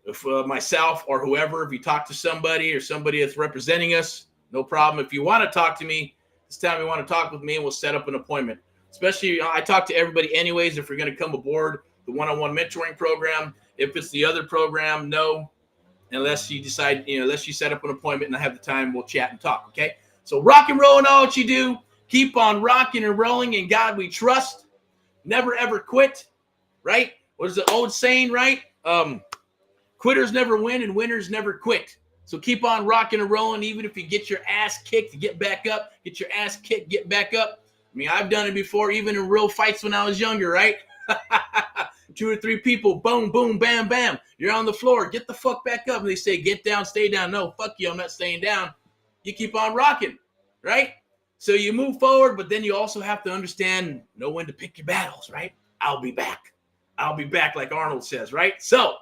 if myself or whoever, if you talk to somebody or somebody that's representing us, no problem. If you want to talk to me, this time you want to talk with me, and we'll set up an appointment. Especially, I talk to everybody anyways if you're going to come aboard the one-on-one mentoring program. If it's the other program, no, unless you decide, unless you set up an appointment and I have the time, we'll chat and talk, okay? So rock and roll and all what you do. Keep on rocking and rolling. In God we trust. Never, ever quit, right? What is the old saying, right? Quitters never win and winners never quit. So keep on rocking and rolling. Even if you get your ass kicked, get back up. Get your ass kicked, get back up. I mean, I've done it before, even in real fights when I was younger, right? 2 or 3 people, boom, boom, bam, bam. You're on the floor. Get the fuck back up. And they say, get down, stay down. No, fuck you. I'm not staying down. You keep on rocking, right? So you move forward, but then you also have to understand, know when to pick your battles, right? I'll be back. I'll be back, like Arnold says, right? So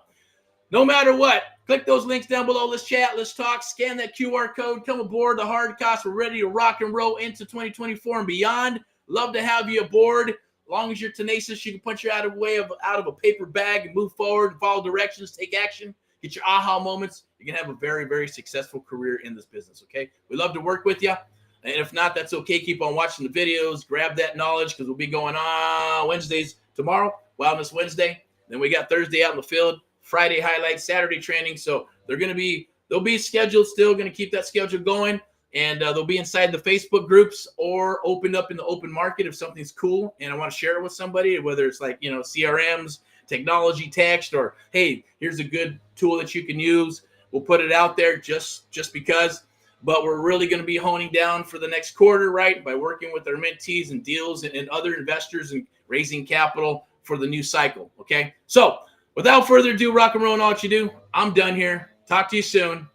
no matter what, click those links down below. Let's chat. Let's talk. Scan that QR code. Come aboard the hard costs. We're ready to rock and roll into 2024 and beyond. Love to have you aboard. As long as you're tenacious, you can punch your out of a paper bag and move forward and follow directions, take action, get your aha moments. You can have a very, very successful career in this business, okay? We love to work with you. And if not, that's okay. Keep on watching the videos. Grab that knowledge because we'll be going on Wednesdays tomorrow, Wellness Wednesday. Then we got Thursday out in the field, Friday highlights, Saturday training. So they'll be scheduled still, going to keep that schedule going. And they'll be inside the Facebook groups or opened up in the open market if something's cool and I want to share it with somebody, whether it's like, CRMs, technology, text, or, hey, here's a good tool that you can use. We'll put it out there just because. But we're really going to be honing down for the next quarter, right, by working with our mentees and deals and other investors and raising capital for the new cycle, okay? So without further ado, rock and roll and all what you do. I'm done here. Talk to you soon.